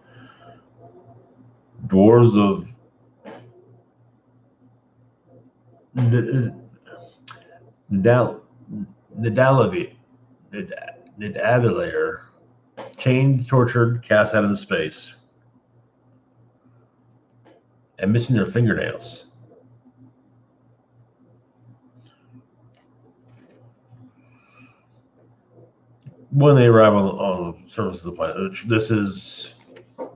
dwarves of Nidavellir, chained, tortured, cast out into space, and missing their fingernails. When they arrive on the surface of the planet, this is the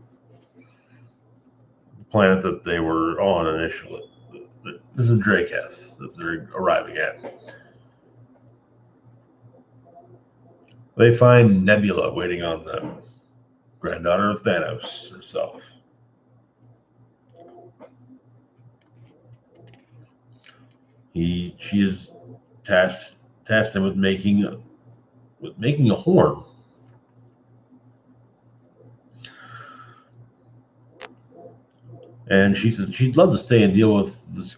planet that they were on initially. This is Draketh that they're arriving at. They find Nebula waiting on them, granddaughter of Thanos herself. She is tasked him with making a horn. And she says she'd love to stay and deal with this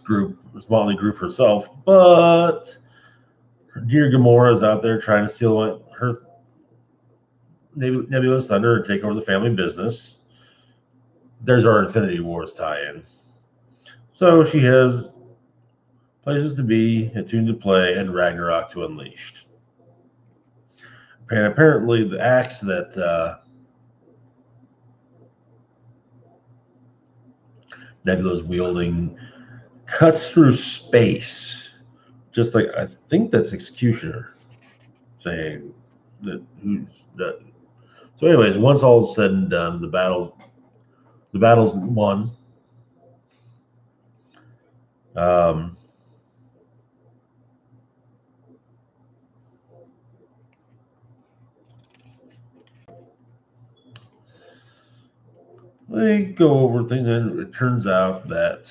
motley group herself, but dear Gamora is out there trying to steal her Nebula's thunder and take over the family business. There's our Infinity Wars tie-in. So she has places to be, a tune to play, and Ragnarok to unleash. And apparently the axe that Nebula's wielding cuts through space, just like, I think that's Executioner saying that. So anyways, once all is said and done, the battle's won. They go over things, and it turns out that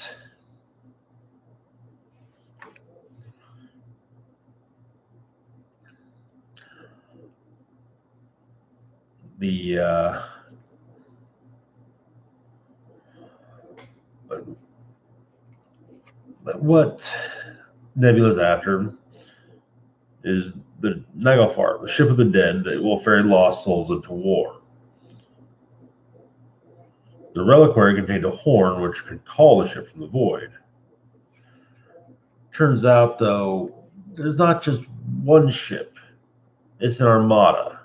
what Nebula's after is the Naglfar, the ship of the dead that will ferry lost souls into war. The reliquary contained a horn which could call the ship from the void. Turns out, though, there's not just one ship. It's an armada.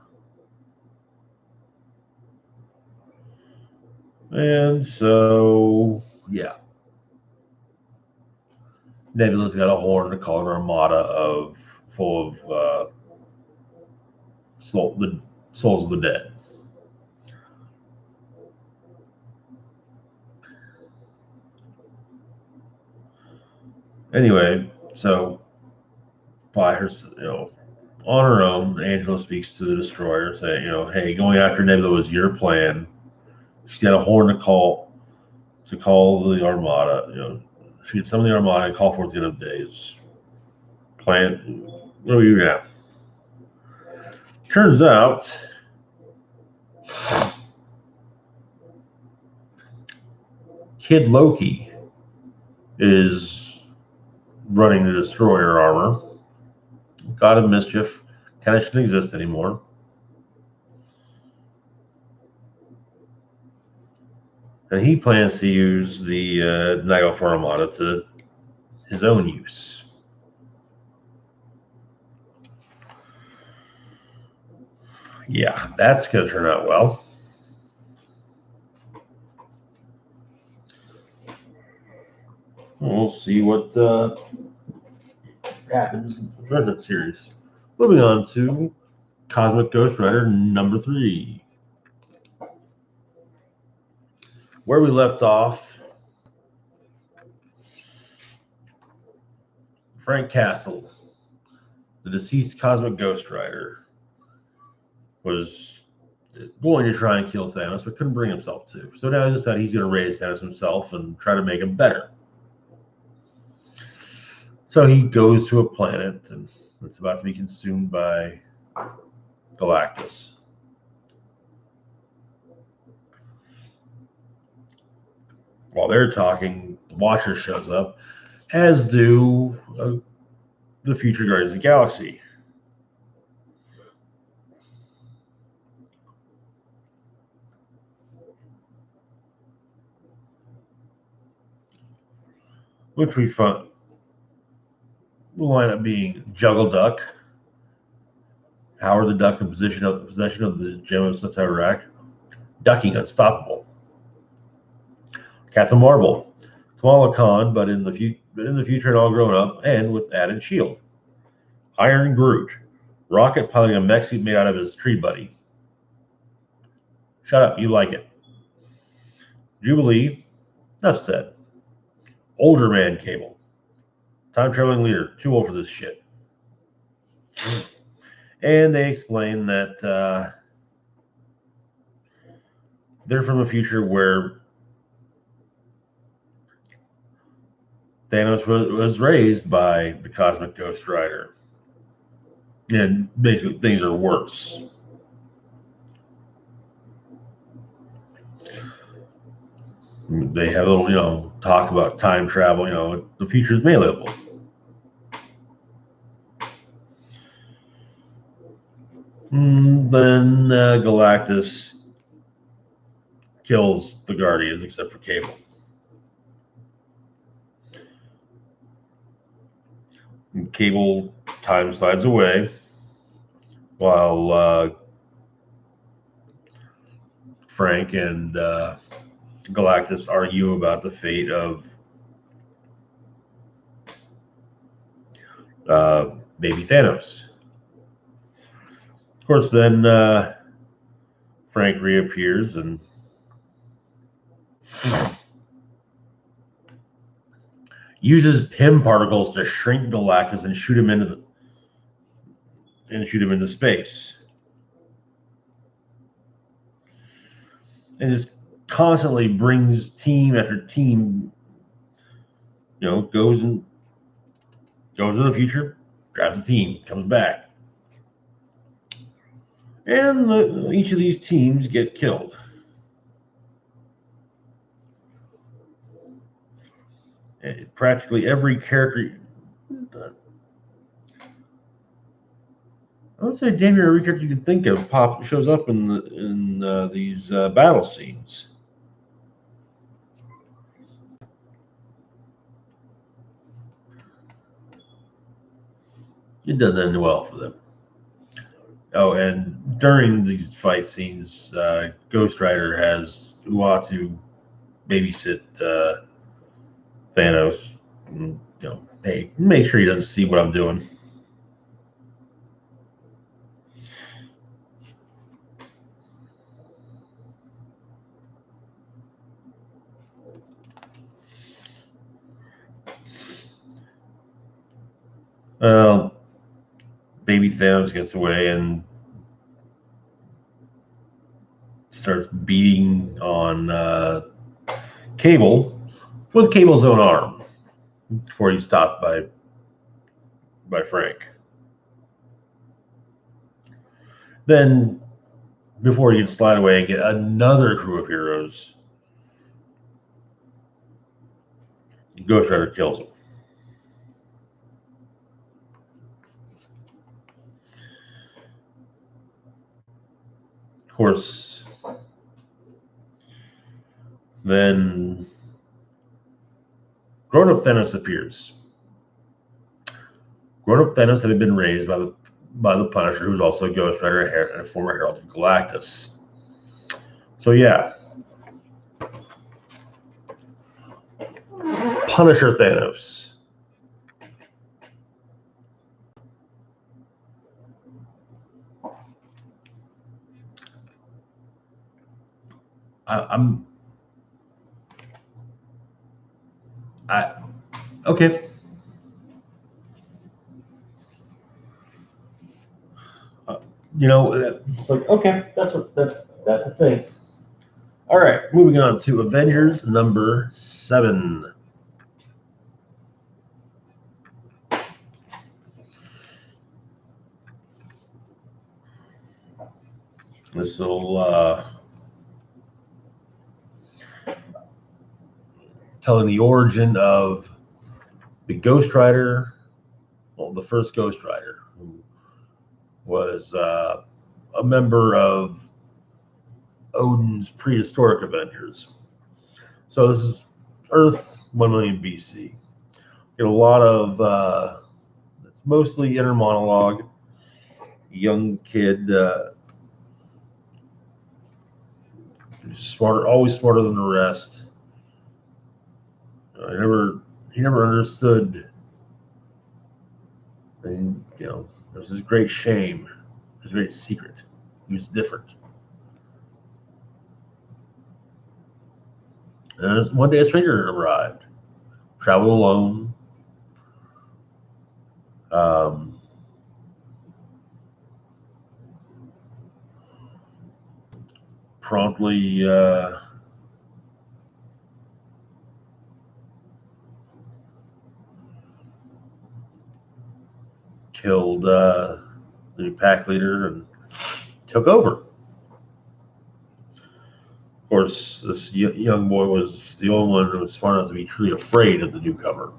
And so, yeah. Nebula's got a horn to call an armada full of the souls of the dead. Anyway, so by her, on her own, Angela speaks to the destroyer, saying, hey, going after Nebula was your plan. She's got a horn to call the armada. She gets some of the armada and call forth the end of the days. Plan. What are you now? Turns out, Kid Loki is running the destroyer armor. God of Mischief kind of shouldn't exist anymore. And he plans to use the Nagelfar Armada to his own use. Yeah, that's going to turn out well. We'll see what happens in the present series. Moving on to Cosmic Ghost Rider number 3. Where we left off, Frank Castle, the deceased Cosmic Ghost Rider, was going to try and kill Thanos, but couldn't bring himself to. So now he decided he's going to raise Thanos himself and try to make him better. So he goes to a planet, and it's about to be consumed by Galactus. While they're talking, the Watcher shows up, as do the future Guardians of the Galaxy. Which we find will wind up being Juggle Duck, Howard the Duck in possession of the Gem of Tesseract, ducking unstoppable. Captain Marvel, Kamala Khan, but in the future and all grown up, and with added shield. Iron Groot, Rocket piloting a mech suit made out of his tree buddy. Shut up, you like it. Jubilee, enough said. Older man Cable, time traveling leader, too old for this shit. And they explain that they're from a future where Thanos was raised by the Cosmic Ghost Rider. And basically, things are worse. They have a little, talk about time travel. The future is malleable. Then Galactus kills the Guardians, except for Cable. And Cable time slides away, while Frank and Galactus argue about the fate of baby Thanos. Of course, then Frank reappears and uses Pym particles to shrink Galactus and shoot him into space. And just constantly brings team after team, goes in the future, grabs a team, comes back. And each of these teams get killed. And practically every character, I would say damn near every character you can think of shows up in these battle scenes. It doesn't end well for them. Oh, and during these fight scenes, Ghost Rider has Uatu babysit Thanos. And, hey, make sure he doesn't see what I'm doing. Well, baby Thanos gets away and starts beating on Cable with Cable's own arm before he's stopped by Frank. Then, before he can slide away and get another crew of heroes, Ghost Rider kills him. Of course, then grown-up Thanos appears. Grown-up Thanos having been raised by the Punisher, who's also a Ghost Rider and a former Herald of Galactus. So yeah, Punisher Thanos. Okay. It's like, okay, that's a thing. All right, moving on to Avengers number 7. This will telling the origin of the Ghost Rider, well, the first Ghost Rider, who was a member of Odin's prehistoric Avengers. So this is Earth 1 million BC. Get a lot of it's mostly inner monologue. Young kid, smarter, always smarter than the rest. He never understood. And there's this great shame, this great secret. He was different. And one day a stranger arrived, traveled alone. Promptly killed the pack leader and took over. Of course, this young boy was the only one who was smart enough to be truly afraid of the newcomer.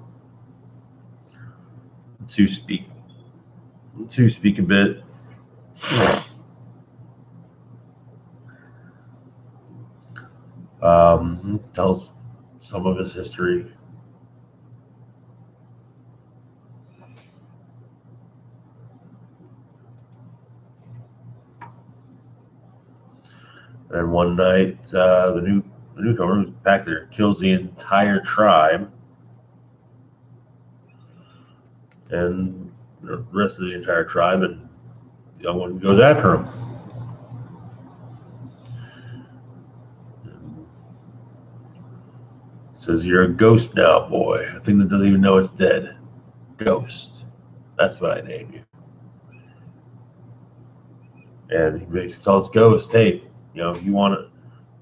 To speak a bit. Tells some of his history. And one night, the newcomer, who's back there, kills the entire tribe, and the rest of the entire tribe, and the young one goes after him. Says, "You're a ghost now, boy. A thing that doesn't even know it's dead. Ghost. That's what I name you." And he basically tells Ghost, "Hey, if you want to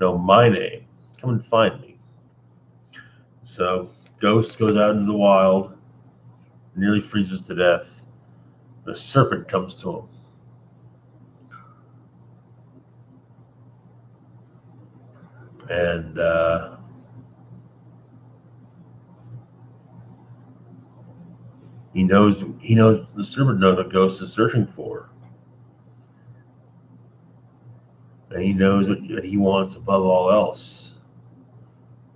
know my name, come and find me." So Ghost goes out into the wild, nearly freezes to death. The serpent comes to him. And he knows the serpent knows what Ghost is searching for. And he knows what he wants above all else.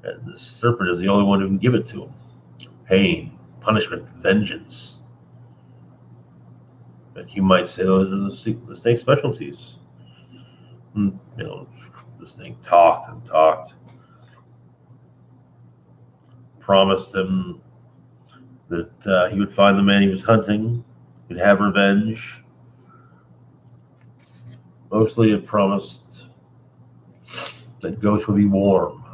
And the serpent is the only one who can give it to him. Pain, punishment, vengeance. And you might say those are the snake's specialties. The this thing talked and talked. Promised him that he would find the man he was hunting. He'd have revenge. Mostly it promised that Ghost would be warm.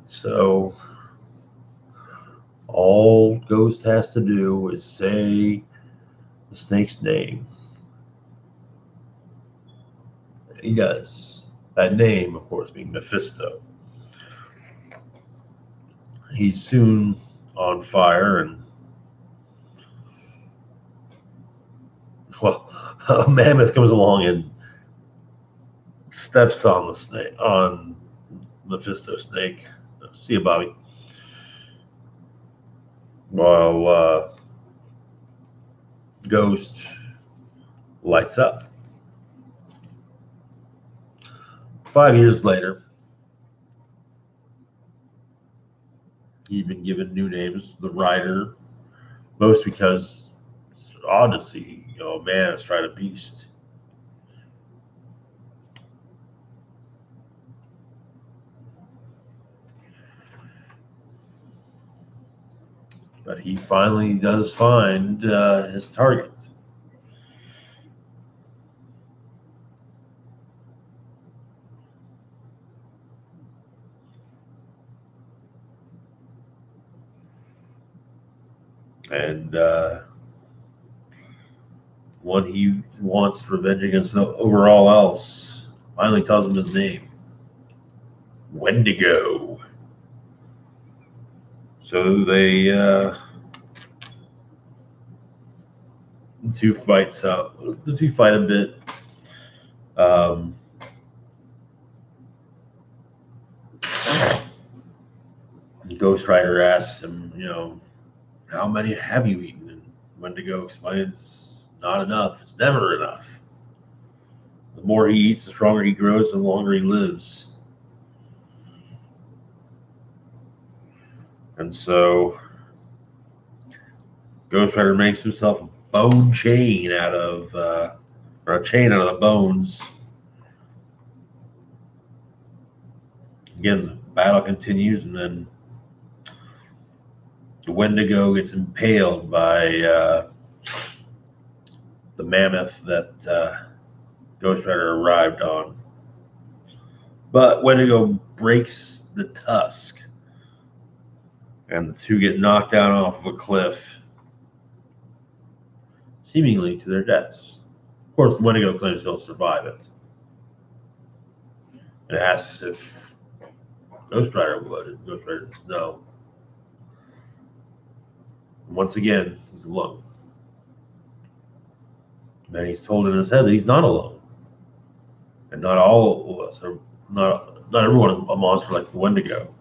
So all Ghost has to do is say the snake's name. And he does. That name, of course, being Mephisto. He's soon on fire, and well, a mammoth comes along and steps on the snake, on Mephisto snake. See you, Bobby. While Ghost lights up. 5 years later, he's been given new names, the Rider, most because it's odd to see, a man astride a beast. But he finally does find his target. And one he wants revenge against over all else finally tells him his name. Wendigo. So they the two fight a bit. Ghost Rider asks him, how many have you eaten? And Wendigo explains, not enough. It's never enough. The more he eats, the stronger he grows, and the longer he lives. And so Ghost Rider makes himself a bone chain out of, or a chain out of the bones. Again, the battle continues, and then the Wendigo gets impaled by the mammoth that Ghost Rider arrived on. But Wendigo breaks the tusk, and the two get knocked down off of a cliff, seemingly to their deaths. Of course, Wendigo claims he'll survive it. And asks if Ghost Rider would, and Ghost Rider says no. And once again, he's alone. And he's told in his head that he's not alone. And not all of us are, not everyone is a monster like the Wendigo.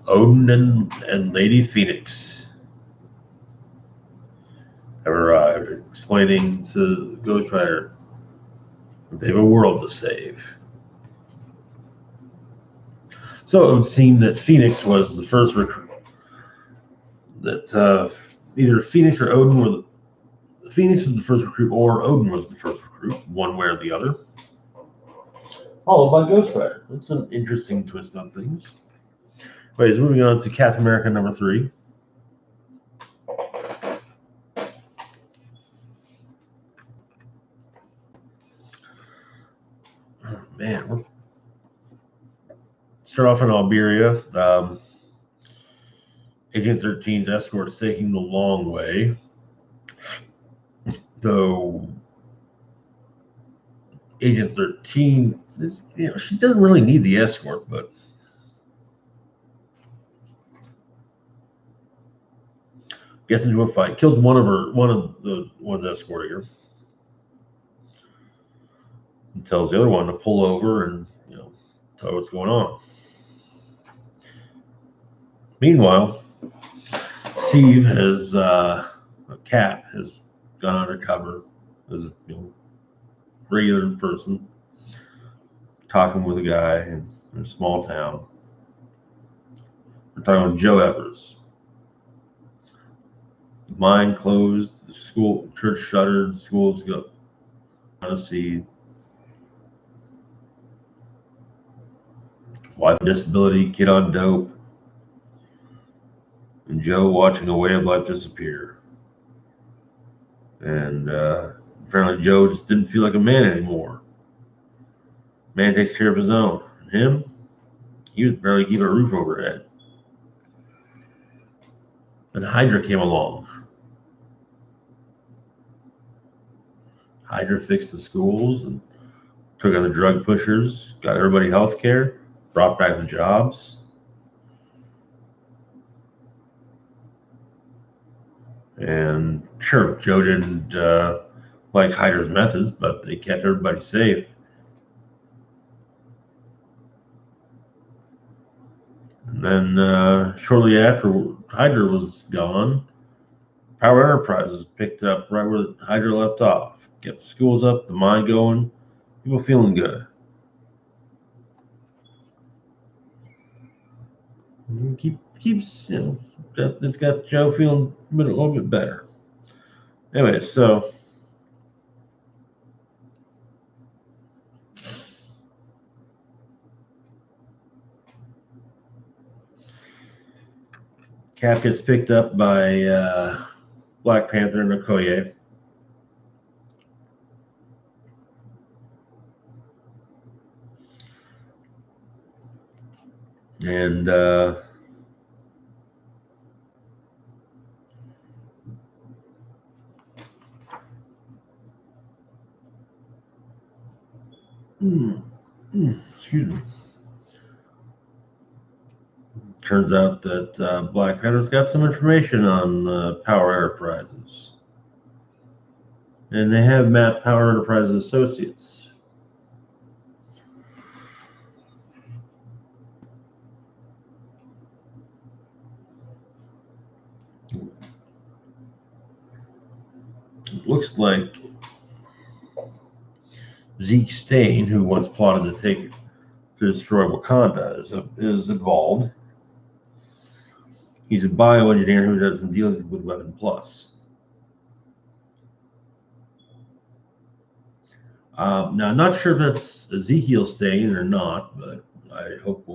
Odin and Lady Phoenix have arrived, explaining to Ghost Rider that they have a world to save. So it would seem that Phoenix was the first recruit. That either Phoenix or Odin were Phoenix was the first recruit, or Odin was the first recruit, one way or the other. Followed by Ghost Rider. That's an interesting twist on things. Anyways, moving on to Captain America number 3. Oh, man, we'll start off in Iberia. Agent 13's escort is taking the long way. Though Agent 13 is, she doesn't really need the escort, but gets into a fight, kills one of the ones escorting her, and tells the other one to pull over and tell her what's going on. Meanwhile, Steve has Cap has gone undercover as a regular person, talking with a guy in a small town. We're talking about Joe Evers. Mine closed, the school, church shuttered, schools go on a seed. Wife with disability, kid on dope, and Joe watching a way of life disappear. And apparently Joe just didn't feel like a man anymore. Man takes care of his own. And him, he was barely keeping a roof over his head. And Hydra came along. Hydra fixed the schools and took out the drug pushers, got everybody health care, brought back the jobs. And sure, Joe didn't like Hydra's methods, but they kept everybody safe. And then shortly after Hydra was gone, Power Enterprises picked up right where Hydra left off. Kept schools up, the mine going, people feeling good. Keeps it's got Joe feeling a little bit better. Anyway, so Cap gets picked up by Black Panther and Okoye. And excuse me. Turns out that Black Panther's got some information on Power Enterprises. And they have mapped Power Enterprises associates. It looks like Zeke Stain, who once plotted to destroy Wakanda, is involved. He's a bioengineer who does some dealings with Weapon Plus. Now, I'm not sure if that's Ezekiel Stain or not, but I hope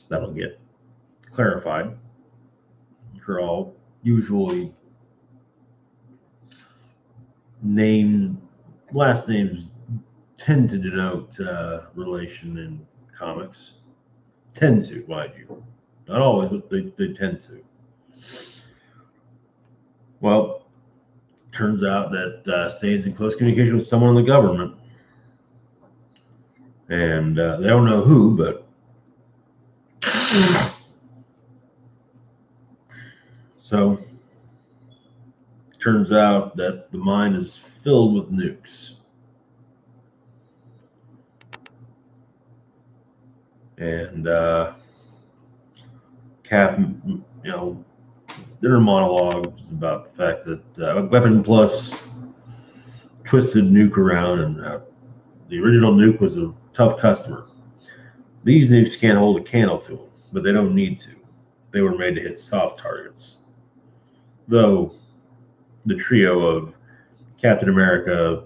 that'll get clarified. For all usually last names tend to denote relation in comics. Tend to, mind you. Not always, but they tend to. Well, turns out that Stain's in close communication with someone in the government. And they don't know who, but so turns out that the mine is filled with nukes. And Cap, their monologue is about the fact that Weapon Plus twisted Nuke around, and the original Nuke was a tough customer. These nukes can't hold a candle to them, but they don't need to. They were made to hit soft targets. Though the trio of Captain America,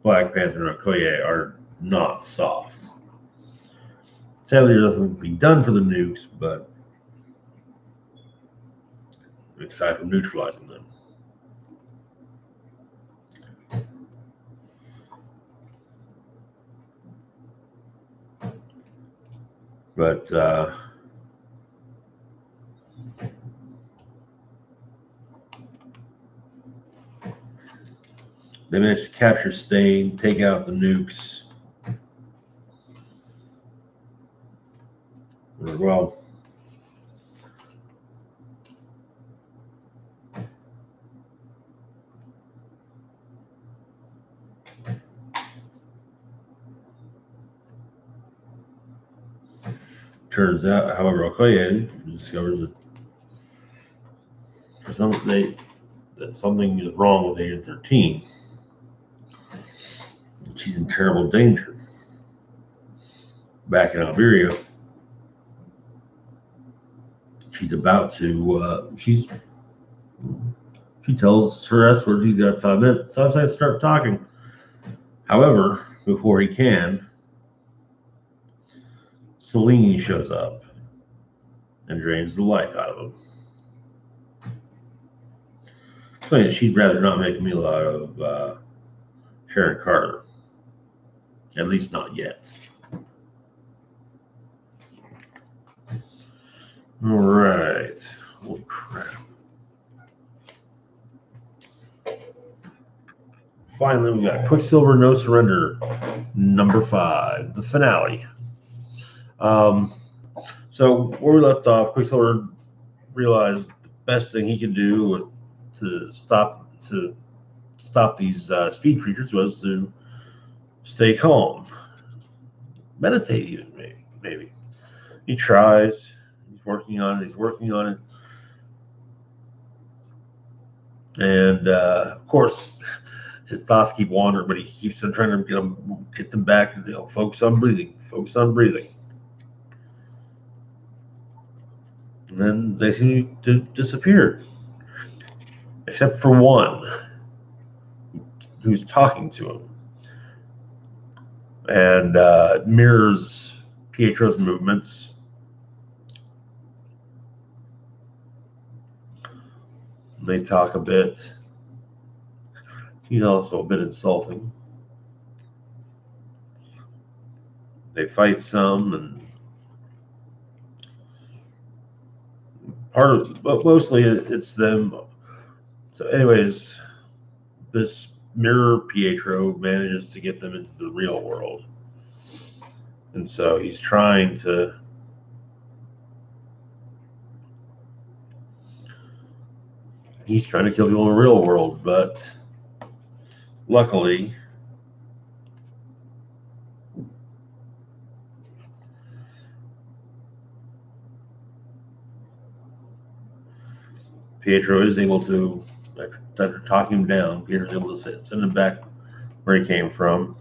Black Panther, and Okoye are not soft. Sadly, there's nothing to be done for the nukes, but aside from neutralizing them. But they managed to capture Stain, take out the nukes. Well, turns out, however, Okoye discovers that something is wrong with Agent 13. She's in terrible danger. Back in Alberia, she's about to She tells her escort he's got 5 minutes. So I start talking. However, before he can, Celine shows up and drains the life out of him. Saying that she'd rather not make a meal out of Sharon Carter. At least not yet. All right. Holy crap. Finally, we got Quicksilver No Surrender, number 5, the finale. So where we left off, Quicksilver realized the best thing he could do to stop these speed creatures was to stay calm, meditate even maybe. He tries. He's working on it. And of course, his thoughts keep wandering, but he keeps on trying to get them back. Focus on breathing. And then they seem to disappear, except for one who's talking to him and mirrors Pietro's movements. They talk a bit. He's also a bit insulting. They fight some, and but mostly it's them. So anyways, this mirror Pietro manages to get them into the real world. And so he's trying to kill people in the real world, but luckily Pietro is able to, after talking him down, Pietro's able to send him back where he came from.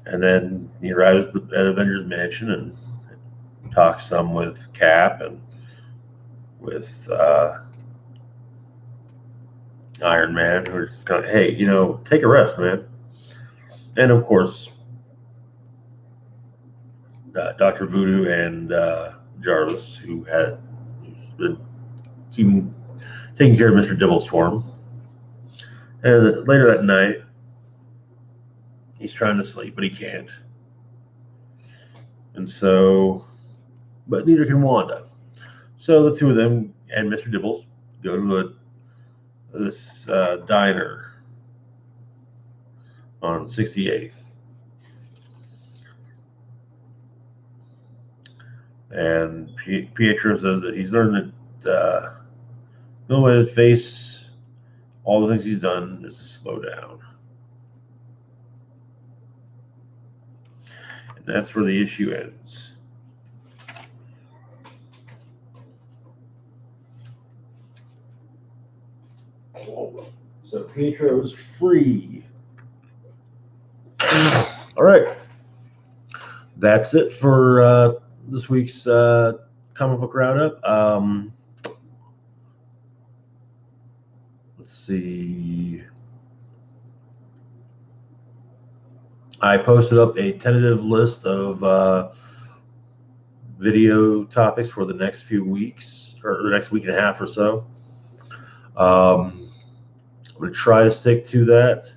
And then he arrives at Avengers Mansion and talks some with Cap and with Iron Man, who's kind of, hey, take a rest, man. And of course, Dr. Voodoo and Jarvis, who's been taking care of Mr. Dibbles for him. And later that night, he's trying to sleep, but he can't. And so, but neither can Wanda. So the two of them and Mr. Dibbles go to this diner on 68th. And Pietro says that he's learned that no way to face all the things he's done is to slow down. And that's where the issue ends. So Pietro's free. All right. That's it for this week's comic book roundup. Let's see. I posted up a tentative list of video topics for the next few weeks, or the next week and a half or so. I'm going to try to stick to that.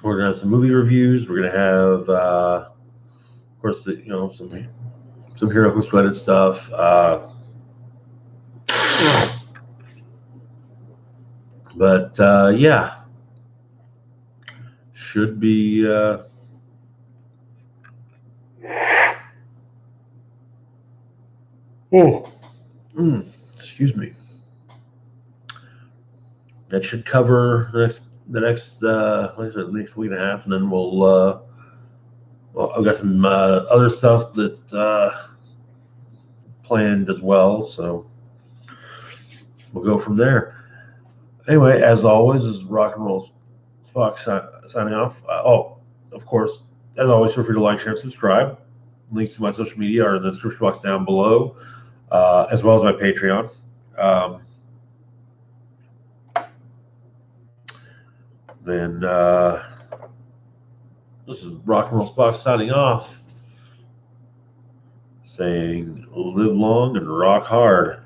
We're going to have some movie reviews. We're going to have, of course, some Hero Quest stuff. But yeah, should be. Excuse me. That should cover the next like I said, next week and a half, and then we'll I've got some other stuff that planned as well, so we'll go from there. Anyway, as always, this is Rock and Roll Fox signing off. Of course, as always, feel free to like, share, and subscribe. Links to my social media are in the description box down below, as well as my Patreon. then this is Rock and Roll Spock signing off, saying live long and rock hard.